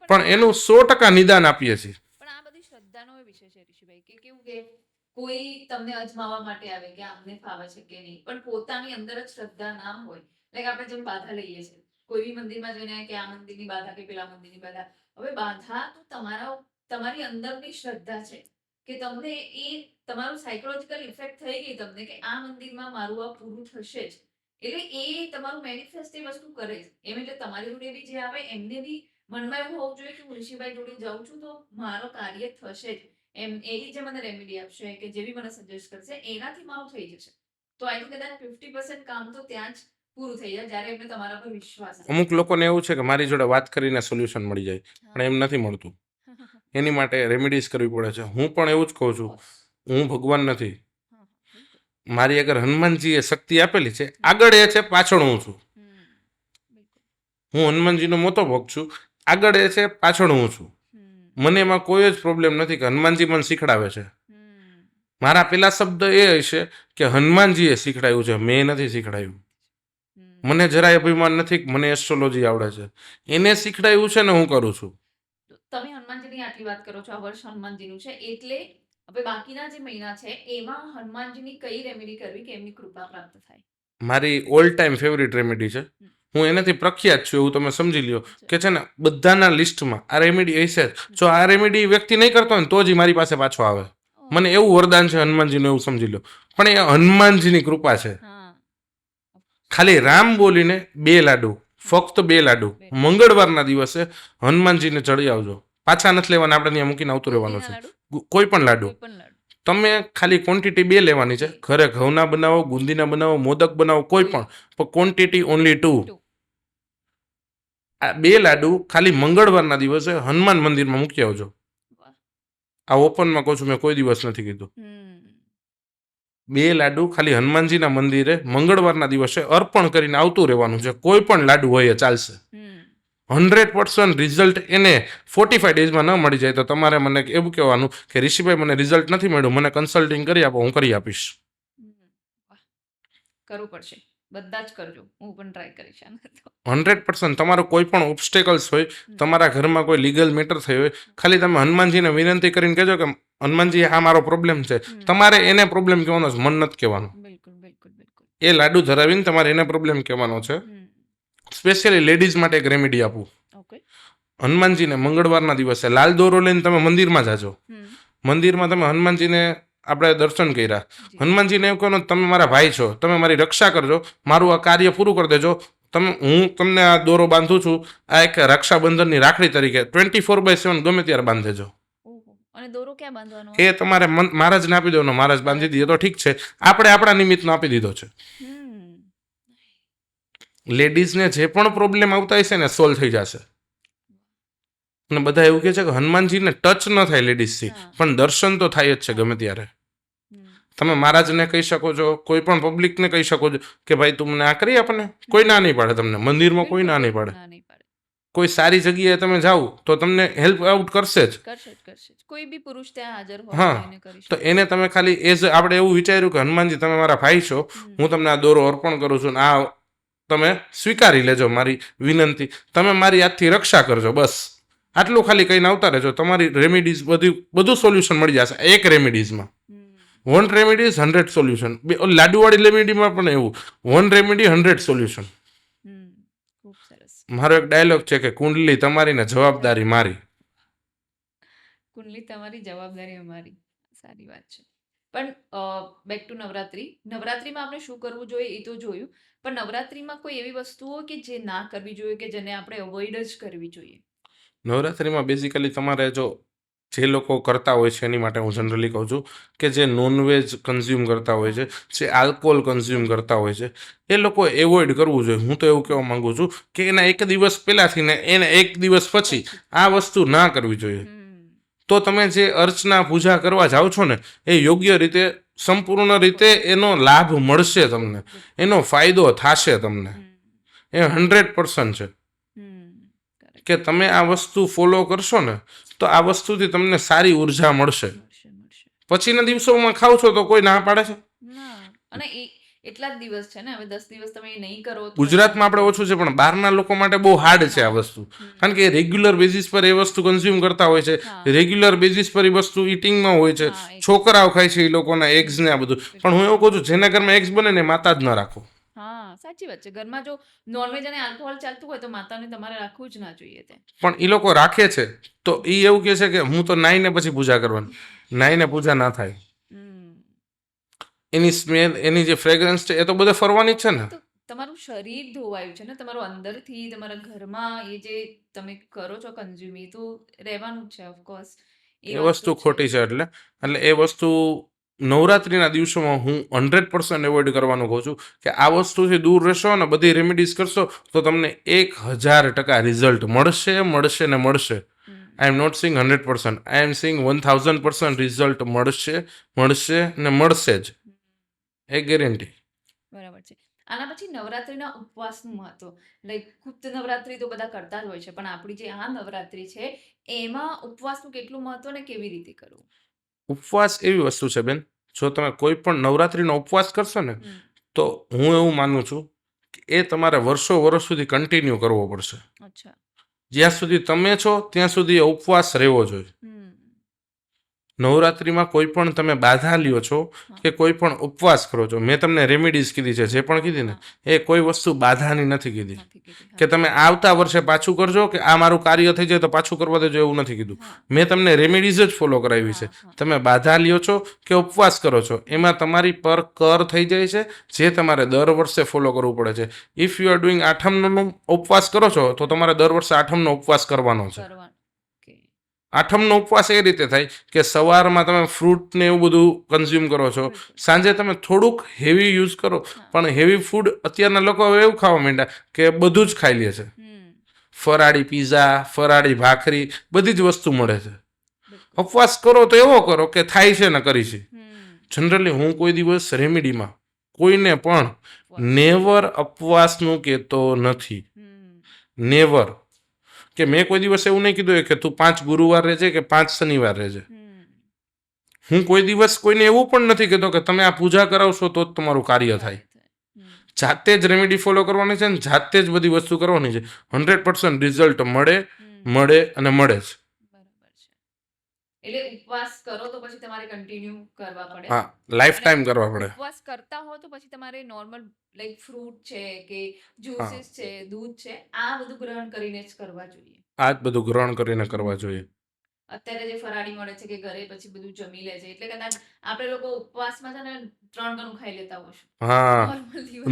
પણ એનું 100% નિદાન આપીએ છીએ. પણ આ બધી શ્રદ્ધાનો વિષય છે ઋષિભાઈ, કે કેવું કે કોઈ તમને અજમાવવા માટે આવે કે આમને ફાવે છે કે નહીં, પણ પોતાની અંદર જ શ્રદ્ધા ના હોય. લાઈક આપણે જેમ બાધા લઈએ છીએ, કોઈ બી મંદિરમાં જઈને કે આ મંદિરની બાધા કે પેલા મંદિરની બાધા, હવે બાધા તો તમારી અંદરની શ્રદ્ધા છે કે તમને એ તમારું સાયકોલોજીકલ ઇફેક્ટ થઈ ગઈ તમને કે આ મંદિરમાં મારું આ પૂરું થશે જ, એટલે એ તમારું મેનિફેસ્ટ એ વસ્તુ કરે છે. એમ એટલે તમારી જોડે બી જે આવે એમને બી મનમાં એવું હોવું જોઈએ કે હું ઋષિભાઈ જોડે જાઉં છું તો મારો કાર્ય થશે જ. એમ એ જે મને રેમેડી આપશે કે જે બી મને સજેસ્ટ કરશે એનાથી મારું થઈ જશે. તો આઈ થિંક કદાચ 50% કામ તો ત્યાં જ પૂરું થઈ જાય જ્યારે એમને તમારા પર વિશ્વાસ આવે. અમુક લોકોને એવું છે કે મારી જોડે વાત કરીને સોલ્યુશન મળી જાય, પણ એમ નથી મળતું. એની માટે રેમેડીઝ કરવી પડે છે. હું પણ એવું જ કહું છું, હું ભગવાન નથી. મારી અગર હનુમાનજીએ શક્તિ આપેલી છે, આગળ એ છે, પાછળ હું છું. હું હનુમાનજીનો મોટો ભક્ત છું, આગળ એ છે, પાછળ હું છું. મને એમાં કોઈ જ પ્રોબ્લેમ નથી કે હનુમાનજી મને શીખડાવે છે. મારા પેલા શબ્દ એ હશે કે હનુમાનજીએ શીખડાયું છે, મેં નથી શીખડાયું. મને જરાય અભિમાન નથી કે મને એસ્ટ્રોલોજી આવડે છે, એને શીખડાયું છે ને હું કરું છું. તમે હનુમાનજીની આટલી વાત કરો છો, આ વર્ષ હનુમાનજીનું છે, એટલે હવે બાકીના જે મહિના છે એમાં હનુમાનજીની કઈ રેમેડી કરવી કે એમની કૃપા પ્રાપ્ત થાય? મારી ઓલ ટાઈમ ફેવરિટ રેમેડી છે. હું એનાથી પ્રખ્યાત છું એવું તમે સમજી લ્યો કે છે ને બધાના લિસ્ટમાં આ રેમેડી હશે. જો આ રેમેડી વ્યક્તિ નહીં કરતો હોય તો જ મારી પાસે પાછો આવે. મને એવું વરદાન છે હનુમાનજીનું, એવું સમજી લો. પણ એ હનુમાનજીની કૃપા છે. ખાલી રામ બોલીને 2 લાડુ, ફક્ત 2 લાડુ મંગળવારના દિવસે હનુમાનજીને ચડી આવજો. પાછા નથી લેવાના, આપણે ત્યાં મૂકીને આવતું રહેવાનું છે. કોઈ પણ લાડુ તમે ખાલી ક્વોન્ટિટી 2 લેવાની છે. ઘરે ઘઉંના બનાવો, ગુંદીના બનાવો, મોદક બનાવો, કોઈ પણ ક્વોન્ટિટી ઓનલી 2. આ 2 લાડુ ખાલી મંગળવારના દિવસે હનુમાન મંદિરમાં મૂકી આવજો. આ ઓપનમાં કહું છું, મેં કોઈ દિવસ નથી કીધું. 2 લાડુ ખાલી હનુમાનજીના મંદિરે મંગળવારના દિવસે અર્પણ કરીને આવતું રહેવાનું છે. કોઈ પણ લાડુ હોય એ ચાલશે. 100% રિઝલ્ટ એને 45 ડેઝમાં ન મળી જાય તો તમારે મને એવું કહેવાનું કે ઋષિભાઈ મને રિઝલ્ટ નથી મળ્યું, મને કન્સલ્ટિંગ કરી આપો, હું કરી આપીશ. કરવું પડશે, બધા જ કરજો, હું પણ ટ્રાય કરીશ. 100% તમારો કોઈ પણ ઓબ્સ્ટેકલ્સ હોય, તમારા ઘરમાં કોઈ લીગલ મેટર થઈ હોય, ખાલી તમે હનુમાનજીને વિનંતી કરીને કહેજો કે હનુમાનજી આ મારો પ્રોબ્લેમ છે. તમારે એને પ્રોબ્લેમ કહેવાનો છે, મન નથી કહેવાનો. એ લાડુ ધરાવીને તમારે એને પ્રોબ્લેમ કહેવાનો છે. સ્પેશિયલી લેડીઝ માટે એક રેમેડી આપું. હનુમાનજીને મંગળવારના દિવસે લાલ દોરો લઈને તમે મંદિરમાં જાજો. મંદિરમાં તમે હનુમાનજીને આપણે દર્શન કર્યા, હનુમાનજીને એવું કહો તમે મારા ભાઈ છો, તમે મારી રક્ષા કરજો, મારું આ કાર્ય પૂરું કરી દેજો. હું તમને આ દોરો બાંધું છું, આ એક રક્ષાબંધનની રાખડી તરીકે 24/7 ગમે ત્યારે બાંધેજો. અને દોરો ક્યાં બાંધવાનો? એ તમારે મહારાજને આપી દેવાનો. મહારાજ બાંધી દઈએ તો ઠીક છે, આપણે આપણા નિમિત્તનો આપી દીધો છે. લેડીઝને જે પણ પ્રોબ્લેમ આવતા હશે ને સોલ્વ થઈ જશે. અને બધા એવું કહે છે કે હનુમાનજીને ટચ ન થાય લેડીઝથી, પણ દર્શન તો થાય જ છે ગમે ત્યારે. તમે મહારાજને કહી શકો છો, કોઈ પણ પબ્લિકને કહી શકો છો કે ભાઈ તું મને આ કરી આપને. કોઈ ના નહીં પાડે તમને, મંદિરમાં કોઈ ના નહીં પાડે. કોઈ સારી જગ્યાએ તમે જાઓ તો તમને હેલ્પ આઉટ કરશે જ. કોઈ બી પુરુષ ત્યાં હાજર હોય તો એને તમે ખાલી એઝ આપણે એવું વિચાર્યું કે હનુમાનજી તમે મારા ભાઈ છો, હું તમને આ દોરો અર્પણ કરું છું, આ તમે સ્વીકારી લેજો મારી વિનંતી, તમે મારી હાથથી રક્ષા કરજો, બસ આટલું ખાલી કહીને આવતા રહેજો. તમારી રેમેડીઝ બધું સોલ્યુશન મળી જશે એક રેમેડીઝમાં. 1 રેમેડીઝ 100 સોલ્યુશન. લાડુવાળી રેમેડીમાં પણ એવું 1 રેમેડી 100 સોલ્યુશન. મારો એક ડાયલોગ છે કે કુંડલી તમારી ને જવાબદારી મારી. કુંડલી તમારી, જવાબદારી અમારી. સારી વાત છે. પણ બેક ટુ નવરાત્રીમાં આપણે શું કરવું જોઈએ એ તો જોયું, પણ નવરાત્રીમાં કોઈ એવી વસ્તુઓ કે જે ના કરવી જોઈએ કે જેને આપણે અવોઇડ જ કરવી જોઈએ? નવરાત્રિમાં બેઝિકલી તમારે જો જે લોકો કરતા હોય છે એની માટે હું જનરલી કહું છું કે જે નોનવેજ કન્ઝ્યુમ કરતા હોય છે, જે આલ્કોહોલ કન્ઝ્યુમ કરતા હોય છે, એ લોકો એવોઇડ કરવું જોઈએ. હું તો એવું કહેવા માંગુ છું કે એના એક દિવસ પહેલાંથી ને એને એક દિવસ પછી આ વસ્તુ ના કરવી જોઈએ. તો તમે જે અર્ચના પૂજા કરવા જાઓ છો ને એ યોગ્ય રીતે સંપૂર્ણ રીતે એનો લાભ મળશે તમને, એનો ફાયદો થશે તમને, એ 100% છે કે તમે આ વસ્તુ ફોલો કરશો ને તો આ વસ્તુથી તમને સારી ઉર્જા મળશે. પછીના દિવસોમાં ખાવ છો તો કોઈ ના પાડે છે? અને એટલા જ દિવસ છે ને, હવે 10 દિવસ તમે નહીં કરો તો ગુજરાતમાં આપણે ઓછું છે પણ બહારના લોકો માટે બહુ હાર્ડ છે આ વસ્તુ, કારણ કે રેગ્યુલર બેઝિસ પર એ વસ્તુ કન્ઝ્યુમ કરતા હોય છે, રેગ્યુલર બેઝિસ પર એ વસ્તુ ઈટિંગમાં હોય છે, છોકરાઓ ખાય છે એ લોકોના એગ્સ ને આ બધું. પણ હું એવું કહું છું જેના ઘરમાં એગ્સ બને ને માતા જ ન રાખો. સાચી વાત છે. ઘરમાં જો નોનવેજ અને આલ્કોહોલ ચાલતું હોય તો માતાને તમારે રાખવું જ ના જોઈએ. પણ એ લોકો રાખે છે તો એ એવું કહે છે કે હું તો નાઈને પછી પૂજા કરવાની. નાઈને પૂજા ના થાય. એની સ્મેલ, એની જે ફ્રેગ્રન્સ છે એ તો બધે ફરવાની જ છે ને. તમારું શરીર ધોવાયું છે ને, તમારું અંદરથી તમારા ઘરમાં એ જે તમે કરો છો કન્ઝ્યુમ, એ તો રહેવાનું જ છે ઓફકોર્સ. એ વસ્તુ ખોટી છે. એટલે એ વસ્તુ નવરાત્રિના દિવસોમાં હું 100% એવોઇડ કરવાનું કહું છું કે આ વસ્તુથી દૂર રહેશો ને બધી રેમેડીઝ કરશો તો તમને 1000% રિઝલ્ટ મળશે ને મળશે. આઈ am not sing 100%, I M Singh 1000% result મળશે ને મળશે જ, એ ગેરંટી. બરાબર છે. આના પછી નવરાત્રીના ઉપવાસનું મહત્વ, લાઈક ગુપ્ત નવરાત્રી તો બધા કરતા જ હોય છે, પણ આપણી જે આ નવરાત્રી છે એમાં ઉપવાસનું કેટલું મહત્વ ને કેવી રીતે કરવું? ઉપવાસ એવી વસ્તુ છે બેન, જો તમે કોઈ પણ નવરાત્રીનો ઉપવાસ કરશો ને તો હું એવું માનું છું કે એ તમારે વર્ષો વર્ષ સુધી કન્ટિન્યુ કરવો પડશે. જ્યાં સુધી તમે છો ત્યાં સુધી એ ઉપવાસ રહેવો જોઈએ. નવરાત્રિમાં કોઈ પણ તમે બાધા લ્યો છો કે કોઈ પણ ઉપવાસ કરો છો, મેં તમને રેમેડીઝ કીધી છે, જે પણ કીધી ને એ કોઈ વસ્તુ બાધાની નથી કીધી કે તમે આવતા વર્ષે પાછું કરજો કે આ મારું કાર્ય થઈ જાય તો પાછું કરવા દેજો, એવું નથી કીધું. મેં તમને રેમેડીઝ જ ફોલો કરાવી છે. તમે બાધા લ્યો છો કે ઉપવાસ કરો છો એમાં તમારી પર કર થઈ જાય છે, જે તમારે દર વર્ષે ફોલો કરવું પડે છે. ઇફ યુ આર ડુઈંગ આઠમનો ઉપવાસ કરો છો તો તમારે દર વર્ષે આઠમનો ઉપવાસ કરવાનો છે. આઠમનો ઉપવાસ એ રીતે થાય કે સવારમાં તમે ફ્રૂટ ને એવું બધું કન્ઝ્યુમ કરો છો, સાંજે તમે થોડુંક હેવી યુઝ કરો, પણ હેવી ફૂડ અત્યારના લોકો હવે એવું ખાવા માંડ્યા કે બધું જ ખાઈ લે છે. ફરાળી પીઝા, ફરાળી ભાખરી, બધી જ વસ્તુ મળે છે. ઉપવાસ કરો તો એવો કરો કે થાય છે ને કરી છે. જનરલી હું કોઈ દિવસ રેમેડીમાં કોઈને પણ નેવર ઉપવાસનું કહેતો નથી. નેવર. કે મેં કોઈ દિવસ એવું નહીં કીધું કે તું 5 ગુરુવાર રહેજે કે 5 શનિવાર રહેજે. હું કોઈ દિવસ કોઈને એવું પણ નથી કહેતો કે તમે આ પૂજા કરાવશો તો જ તમારું કાર્ય થાય. જાતે જ રેમેડી ફોલો કરવાની છે ને જાતે જ બધી વસ્તુ કરવાની છે. 100% રિઝલ્ટ મળે અને મળે જ. એટલે ઉપવાસ કરો તો પછી તમારે કન્ટિન્યુ કરવા પડે. હા, લાઈફ ટાઈમ કરવા પડે. ઉપવાસ કરતા હો તો પછી તમારે નોર્મલ લાઈક ફ્રૂટ છે કે જ્યુસીસ છે, દૂધ છે, આ બધું ગ્રહણ કરીને જ કરવા જોઈએ. આ જ બધું ગ્રહણ કરીને કરવા જોઈએ. અત્યારે જે ફરાળી મળે છે કે ઘરે પછી બધું જમી લે છે, એટલે કદાચ આપણે લોકો ઉપવાસમાં છે ને 3 ગણું ખાઈ લેતા હોશું. હા,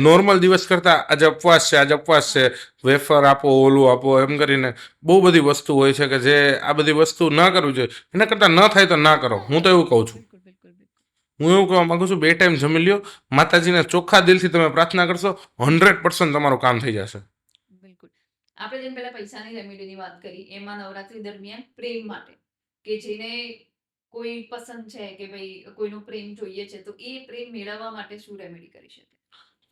નોર્મલ દિવસ કરતા આજે ઉપવાસ છે, વેફર આપો, ઓલું આપો, એમ કરીને બહુ બધી વસ્તુ હોય છે કે જે આ બધી વસ્તુ ન કરવી જોઈએ. એના કરતા ન થાય તો ના કરો. હું તો એવું કહું છું. હું એવું કહેવા માંગુ છું 2 ટાઈમ જમી લ્યો, માતાજીને ચોખ્ખા દિલથી તમે પ્રાર્થના કરશો, 100% તમારું કામ થઈ જશે. બિલકુલ. આપણે જેમ પહેલા પૈસાની રેમેડીની વાત કરી, એમાં નવરાત્રી દરમિયાન પ્રેમ માટે કે જેને કોઈ પસંદ છે કે ભાઈ કોઈનો પ્રેમ જોઈએ છે, તો એ પ્રેમ મેળવવા માટે શું રેમેડી કરી શકે?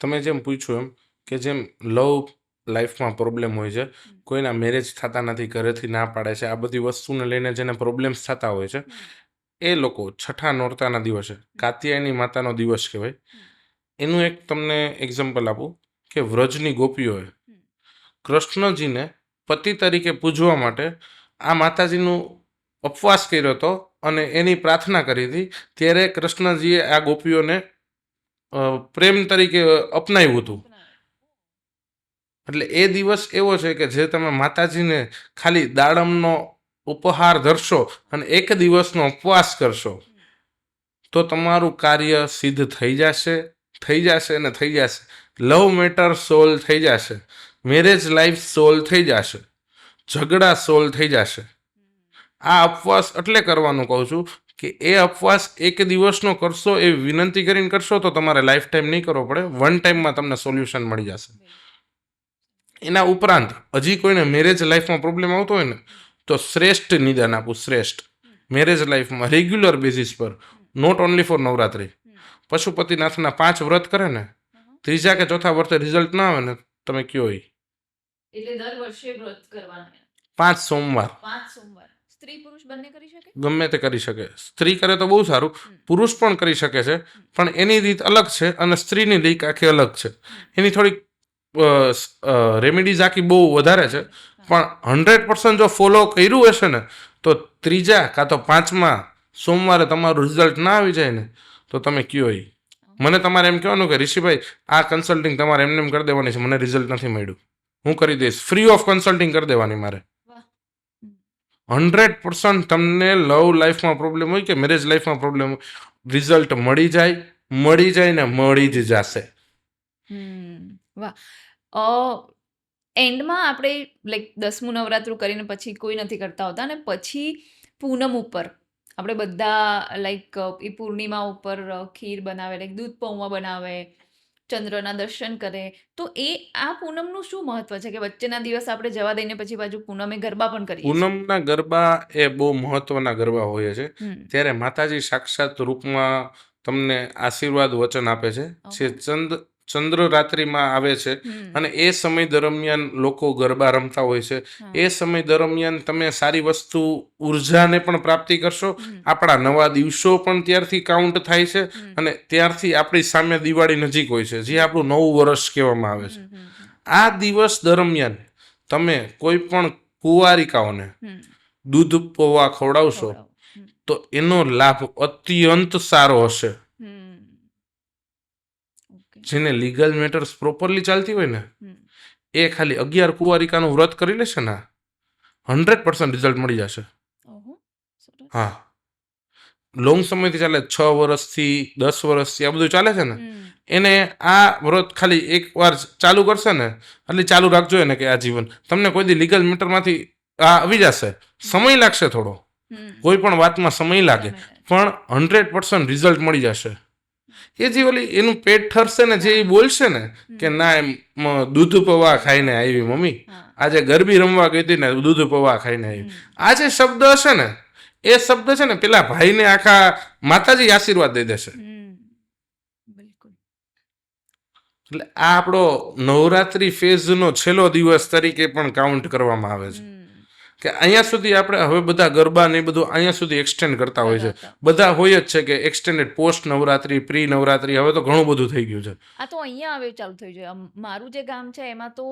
તમે જેમ પૂછ્યું એમ કે જેમ લવ લાઈફમાં પ્રોબ્લેમ હોય છે, કોઈના મેરેજ થતા નથી, ઘરેથી ના પાડે છે, આ બધી વસ્તુને લઈને જેને પ્રોબ્લેમ્સ થતા હોય છે, એ લોકો છઠ્ઠા નોરતાના દિવસે, કાત્યાયની માતાનો દિવસ કહેવાય, એનું એક તમને એક્ઝામ્પલ આપું કે વ્રજની ગોપીઓએ કૃષ્ણજીને પતિ તરીકે પૂજવા માટે આ માતાજીનું ઉપવાસ કર્યો હતો અને એની પ્રાર્થના કરી હતી. ત્યારે કૃષ્ણજીએ આ ગોપીઓને પ્રેમ તરીકે અપનાવ્યું હતું. એટલે એ દિવસ એવો છે કે જે તમે માતાજીને ખાલી દાડમનો ઉપહાર ધરશો અને 1 દિવસનો ઉપવાસ કરશો તો તમારું કાર્ય સિદ્ધ થઈ જશે, થઈ જશે અને થઈ જશે. લવ મેટર સોલ્વ થઈ જશે, મેરેજ લાઈફ સોલ્વ થઈ જશે, ઝઘડા સોલ્વ થઈ જશે. આ ઉપવાસ એટલે કરવાનું કહું છું કે એ ઉપવાસ એક દિવસનો કરશો, એ વિનંતી કરીને કરશો તો તમારે લાઈફ ટાઈમ નહીં કરવો પડે, વન ટાઈમમાં તમને સોલ્યુશન મળી જશે. એના ઉપરાંત હજી કોઈને મેરેજ લાઈફમાં પ્રોબ્લેમ આવતો હોય ને તો શ્રેષ્ઠ નિદાન આપું, શ્રેષ્ઠ મેરેજ લાઈફમાં રેગ્યુલર બેઝિસ પર, નોટ ઓનલી ફોર નવરાત્રી. પશુપતિનાથના 5 વ્રત કરે ને, ત્રીજા કે ચોથા વ્રતે રિઝલ્ટ ના આવે ને, તમે કયો એ એટલે દર વર્ષે વ્રત કરવાના 5 સોમવાર 5 સોમવાર સ્ત્રી પુરુષ બંને કરી શકે? ગમે તે કરી શકે. સ્ત્રી કરે તો બહુ સારું, પુરુષ પણ કરી શકે છે, પણ એની રીત અલગ છે અને સ્ત્રીની રીત આખી અલગ છે. એની થોડીક રેમેડીઝ આખી બહુ વધારે છે, પણ 100% જો ફોલો કર્યું હશે ને તો ત્રીજા કાં તો 5મા સોમવારે તમારું રિઝલ્ટ ના આવી જાય ને તો તમે કયો એ. મને તમારે એમ કહેવાનું કે ઋષિભાઈ આ કન્સલ્ટિંગ તમારે એમને એમ કરી દેવાની છે, મને રિઝલ્ટ નથી મળ્યું, હું કરી દઈશ, ફ્રી ઓફ કન્સલ્ટિંગ કરી દેવાની મારે. 100% તમને લવ લાઈફમાં પ્રોબ્લેમ હોય કે મેરેજ લાઈફમાં પ્રોબ્લેમ હોય, રિઝલ્ટ મળી જાય ને મળી જ જશે. વાહ. એન્ડમાં આપણે લાઈક 10મું નવરાત્રું કરીને પછી કોઈ નથી કરતા હોતા, અને પછી પૂનમ ઉપર આપણે બધા લાઈક એ પૂર્ણિમા ઉપર ખીર બનાવે, લાઈક દૂધ પૌવા બનાવે, ચંદ્રના દર્શન કરે. તો એ આ પૂનમનું શું મહત્વ છે કે વચ્ચેના દિવસ આપણે જવા દઈને પછી બાજુ પૂનમે ગરબા પણ કરીએ છીએ? પૂનમના ગરબા એ બહુ મહત્વના ગરબા હોય છે. ત્યારે માતાજી સાક્ષાત રૂપમાં તમને આશીર્વાદ વચન આપે છે, જે ચંદ્ર રાત્રિમાં આવે છે, અને એ સમય દરમિયાન લોકો ગરબા રમતા હોય છે. એ સમય દરમિયાન તમે સારી વસ્તુ ઉર્જાને પણ પ્રાપ્તિ કરશો, આપણા નવા દિવસો પણ ત્યારથી કાઉન્ટ થાય છે, અને ત્યારથી આપણી સામે દિવાળી નજીક હોય છે, જે આપણું નવું વર્ષ કહેવામાં આવે છે. આ દિવસ દરમિયાન તમે કોઈ પણ કુંવારિકાઓને દૂધ પૌવા ખવડાવશો તો એનો લાભ અત્યંત સારો હશે. જેને લીગલ મેટર્સ પ્રોપરલી ચાલતી હોય ને એ ખાલી 11 કુંવારિકાનું વ્રત કરી લેશે ને 100% રિઝલ્ટ મળી જશે. હા, લોંગ સમયથી ચાલે, 6 વર્ષથી 10 વર્ષથી આ બધું ચાલે છે ને, એને આ વ્રત ખાલી એકવાર ચાલુ કરશે ને, એટલે ચાલુ રાખજો એને કે આ જીવન તમને કોઈ દી લીગલ મેટરમાંથી આ આવી જશે. સમય લાગશે થોડો, કોઈ પણ વાતમાં સમય લાગે, પણ 100% રિઝલ્ટ મળી જશે. એ જે ઓલી એનું પેટ ઠરશે ને, જે એ બોલશે ને કે ના એમ દૂધ પૌવા ખાઈને આવી મમ્મી, આજે ગરબી રમવા ગઈ હતી ને દૂધ પૌવા ખાઈને આવી, આ જે શબ્દ હશે ને એ શબ્દ છે ને પેલા ભાઈને આખા માતાજી આશીર્વાદ દઈ દેશે. એટલે આ આપણો નવરાત્રી ફેઝનો છેલ્લો દિવસ તરીકે પણ કાઉન્ટ કરવામાં આવે છે કે અહીંયા સુધી આપણે હવે બધા ગરબા ને બધું અહીંયા સુધી એક્સટેન્ડ કરતા હોય છે. બધા હોય જ છે કે extended post Navratri, pre Navratri, હવે તો ઘણું બધું થઈ ગયું છે. આ તો અહીંયા હવે ચાલુ થઈ જાય. મારું જે ગામ છે એમાં તો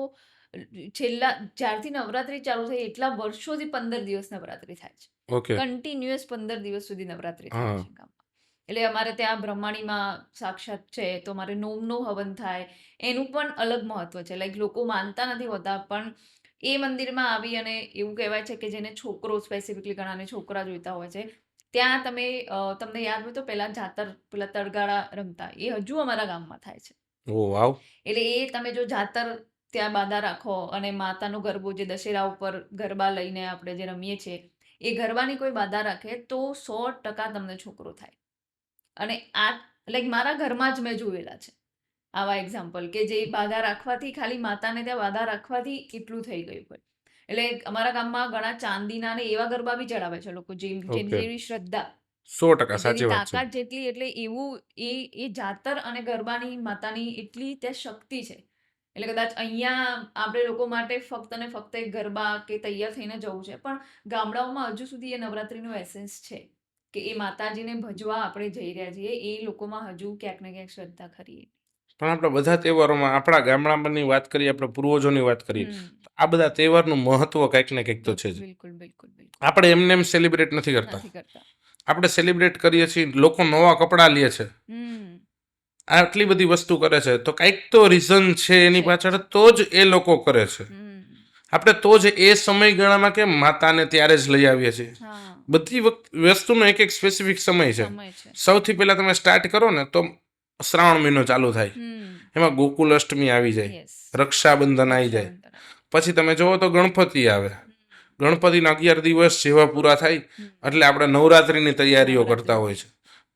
છેલ્લા જ્યારથી નવરાત્રી ચાલુ થઈ એટલા વર્ષોથી 15 દિવસ નવરાત્રી થાય છે. ઓકે, કન્ટિન્યુઅસ 15 દિવસ સુધી નવરાત્રી થાય છે ગામમાં. એટલે અમારે ત્યાં બ્રહ્માણીમાં સાક્ષાત છે તો અમારે નોમનો હવન થાય, એનું પણ અલગ મહત્વ છે. લાઈક લોકો માનતા નથી હોતા, પણ એ મંદિરમાં આવી અને એવું કહેવાય છે કે જેને છોકરો સ્પેસિફિકલી ઘણાને છોકરા જોઈતા હોય છે, ત્યાં તમને યાદ હોય તો પેલા પેલા તળગાળા રમતા, એ હજુ અમારા ગામમાં થાય છે. ઓ વાવ. એટલે એ તમે જો જાતર ત્યાં બાધા રાખો અને માતાનો ગરબો જે દશેરા ઉપર ગરબા લઈને આપણે જે રમીએ છીએ, એ ગરબાની કોઈ બાધા રાખે તો 100% તમને છોકરો થાય. અને આ લાઈક મારા ઘરમાં જ મેં જોયેલા છે આવા એક્ઝામ્પલ કે જે બાધા રાખવાથી, ખાલી માતાને ત્યાં બાધા રાખવાથી એટલું થઈ ગયું હોય. એટલે અમારા ગામમાં ઘણા ચાંદીના ને એવા ગરબા બી ચડાવે છે લોકો, જેવી શ્રદ્ધા 100% સાચી વાત છે. તાકાત જેટલી, એટલે એવું એ જાતર અને ગરબાની માતાની એટલી ત્યાં શક્તિ છે. એટલે કદાચ અહીંયા આપણે લોકો માટે ફક્ત ને ફક્ત એક ગરબા કે તૈયાર થઈને જવું છે, પણ ગામડાઓમાં હજુ સુધી એ નવરાત્રીનો એસેન્સ છે કે એ માતાજીને ભજવા આપણે જઈ રહ્યા છીએ. એ લોકોમાં હજુ ક્યાંક ને ક્યાંક શ્રદ્ધા ખરી. પણ આપણે બધા તહેવારોમાં આપણા ગામડાની વાત કરીએ, આપણે પૂર્વજોની વાત કરીએ, આ બધા તહેવારનું મહત્વ કંઈક ને કંઈક તો છે જ. બિલકુલ બિલકુલ બિલકુલ. આપણે એમને એમ સેલિબ્રેટ નથી કરતા. આપણે સેલિબ્રેટ કરીએ છીએ, લોકો નવા કપડાં લે છે, આટલી બધી વસ્તુ કરે છે, તો કંઈક તો રીઝન છે એની પાછળ, તો જ એ લોકો કરે છે. આપણે તો જ એ સમયગાળામાં કેમ માતાને ત્યારે જ લઈ આવીએ છીએ. હા બધી વસ્તુનો એક એક સ્પેસિફિક સમય છે. સમય છે. સૌથી પહેલા તમે સ્ટાર્ટ કરો ને તો શ્રાવણ મહિનો ચાલુ થાય, એમાં ગોકુલ અષ્ટમી આવી જાય, યસ, રક્ષાબંધન આવી જાય, રક્ષાબંધન. પછી તમે જોવો તો ગણપતિ આવે. ગણપતિના 11 દિવસ જેવા પૂરા થાય એટલે આપણે નવરાત્રિની તૈયારીઓ કરતા હોય છે.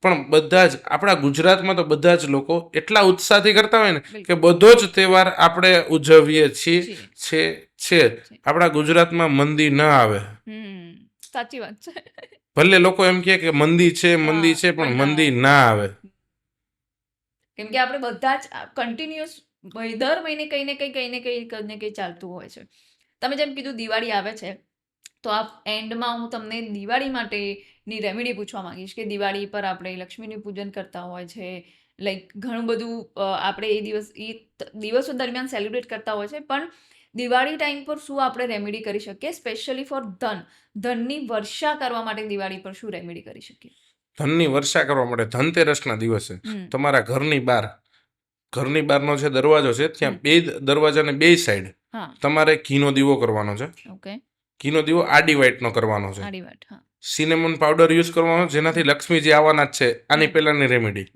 પણ બધા જ આપણા ગુજરાતમાં તો બધા જ લોકો એટલા ઉત્સાહથી કરતા હોય ને કે બધો જ તહેવાર આપણે ઉજવીએ છીએ. આપણા ગુજરાતમાં મંદી ન આવે. સાચી વાત છે. ભલે લોકો એમ કહે કે મંદી છે પણ મંદી ના આવે. કેમ કે આપણે બધા જ કન્ટિન્યુઅસ દર મહિને કંઈ ને કંઈ ચાલતું હોય છે. તમે જેમ કીધું દિવાળી આવે છે, તો આ એન્ડમાં હું તમને દિવાળી માટેની રેમેડી પૂછવા માંગીશ કે દિવાળી પર આપણે લક્ષ્મીનું પૂજન કરતા હોય છે, લાઈક ઘણું બધું આપણે એ દિવસો દરમિયાન સેલિબ્રેટ કરતા હોય છે, પણ દિવાળી ટાઈમ પર શું આપણે રેમેડી કરી શકીએ, સ્પેશિયલી ફોર ધનની વર્ષા કરવા માટે દિવાળી પર શું રેમેડી કરી શકીએ? ધનની વર્ષા કરવા માટે ધનતેરસના દિવસે તમારા ઘરની બહારનો જે દરવાજો છે ત્યાં બે દરવાજાને બે સાઈડ તમારે ઘીનો દીવો કરવાનો છે. ઓકે. ઘીનો દીવો આડી વાઇટનો કરવાનો છે. આડી વાટ, હા. સિનેમન પાવડર યુઝ કરવાનો, જેનાથી લક્ષ્મીજી આવવાના જ છે. આની પહેલાની રેમેડી.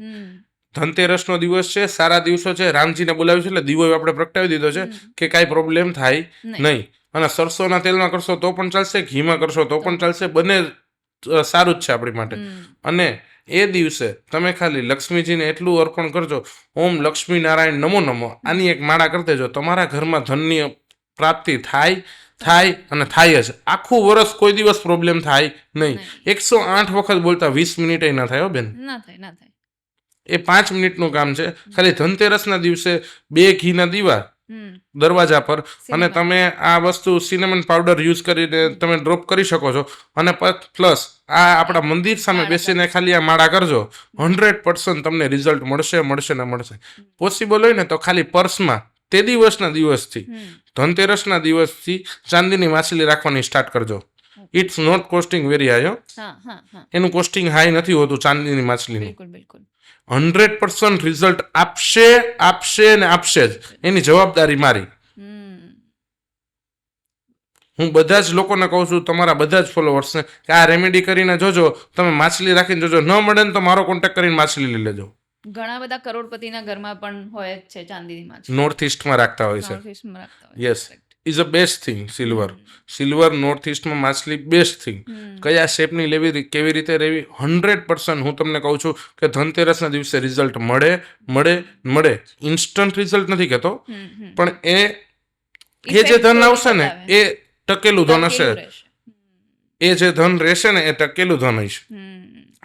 ધનતેરસનો દિવસ છે, સારા દિવસો છે, રામજીને બોલાવ્યું છે એટલે દીવો આપણે પ્રગટાવી દીધો છે કે કાંઈ પ્રોબ્લેમ થાય નહીં. અને સરસોના તેલમાં કરશો તો પણ ચાલશે, ઘીમાં કરશો તો પણ ચાલશે, બંને સારું જ છે આપણી માટે. અને એ દિવસે તમે ખાલી લક્ષ્મીજીને એટલું અર્પણ કરજો, ઓમ લક્ષ્મી નારાયણ નમો નમો, આની એક માળા કરી દેજો, તમારા ઘરમાં ધનની પ્રાપ્તિ થાય અને થાય જ. આખું વર્ષ કોઈ દિવસ પ્રોબ્લેમ થાય નહીં. 108 વખત બોલતા 20 મિનિટે ના થાય હો બેન. ના થાય. એ 5 મિનિટનું કામ છે. ખાલી ધનતેરસના દિવસે 2 ઘીના દીવા દરવાજા પર, અને તમે આ વસ્તુ સિનેમન પાવડર યુઝ કરીને તમે ડ્રોપ કરી શકો છો. અને પ્લસ આ આપણા મંદિર સામે બેસીને ખાલી આ માળા કરજો, 100% તમને રિઝલ્ટ મળશે. પોસિબલ હોય ને તો ખાલી પર્સમાં તે દિવસથી ધનતેરસના દિવસથી ચાંદીની માછલી રાખવાની સ્ટાર્ટ કરજો. It's not costing very high. એનું કોસ્ટિંગ હાઈ નથી હોતું ચાંદીની માછલીનું. 100% રિઝલ્ટ આપશે જ. એની જવાબદારી મારી. હું બધા જ લોકોને કહું છું, તમારા બધા જ ફોલોવર્સને, કે આ રેમેડી કરીને જોજો. તમે માછલી રાખીને જોજો, ન મળે ને તો મારો કોન્ટેક્ટ કરીને માછલી લઈ લેજો. ઘણા બધા કરોડપતિના ઘરમાં પણ હોય જ છે ચાંદીની માછલી. નોર્થ ઈસ્ટમાં રાખતા હોય છે. Yes, is a best thing. Silver north ઈસ્ટમાં માછલી બેસ્ટ થિંગ. કયા શેપની લેવી, કેવી રીતે લેવી, 100% હું તમને કહું છું કે ધનતેરસના દિવસે રિઝલ્ટ મળે. ઇન્સ્ટન્ટ રિઝલ્ટ નથી કહેતો, પણ એ જે ધન આવશે ને એ ટકેલું ધન હશે. એ જે ધન રહેશે ને એ ટકેલું ધન હશે.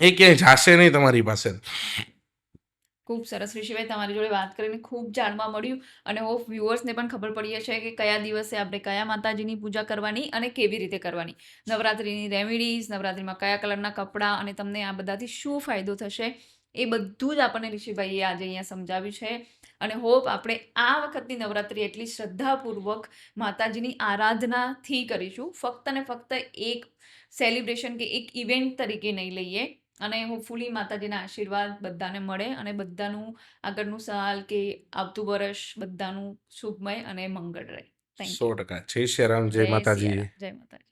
એ ક્યાંય જાશે નહીં તમારી પાસે. ખૂબ સરસ ઋષિભાઈ, તમારી જોડે વાત કરીને ખૂબ જાણવા મળ્યું, અને હોપ વ્યુઅર્સને પણ ખબર પડી હશે કે કયા દિવસે આપણે કયા માતાજીની પૂજા કરવાની અને કેવી રીતે કરવાની, નવરાત્રિની રેમેડીઝ, નવરાત્રિમાં કયા કલરના કપડાં, અને તમને આ બધાથી શું ફાયદો થશે એ બધું જ આપણને ઋષિભાઈએ આજે અહીંયા સમજાવ્યું છે. અને હોપ આપણે આ વખતની નવરાત્રિ એટલી શ્રદ્ધાપૂર્વક માતાજીની આરાધનાથી કરીશું, ફક્ત ને ફક્ત એક સેલિબ્રેશન કે એક ઇવેન્ટ તરીકે નહીં લઈએ. અને હોપફુલી માતાજીના આશીર્વાદ બધાને મળે અને બધાનું આગળનું સાલ કે આવતું વર્ષ બધાનું શુભમય અને મંગળ રહે. 100%. જય શ્રી રામ, જય માતાજી. જય માતાજી.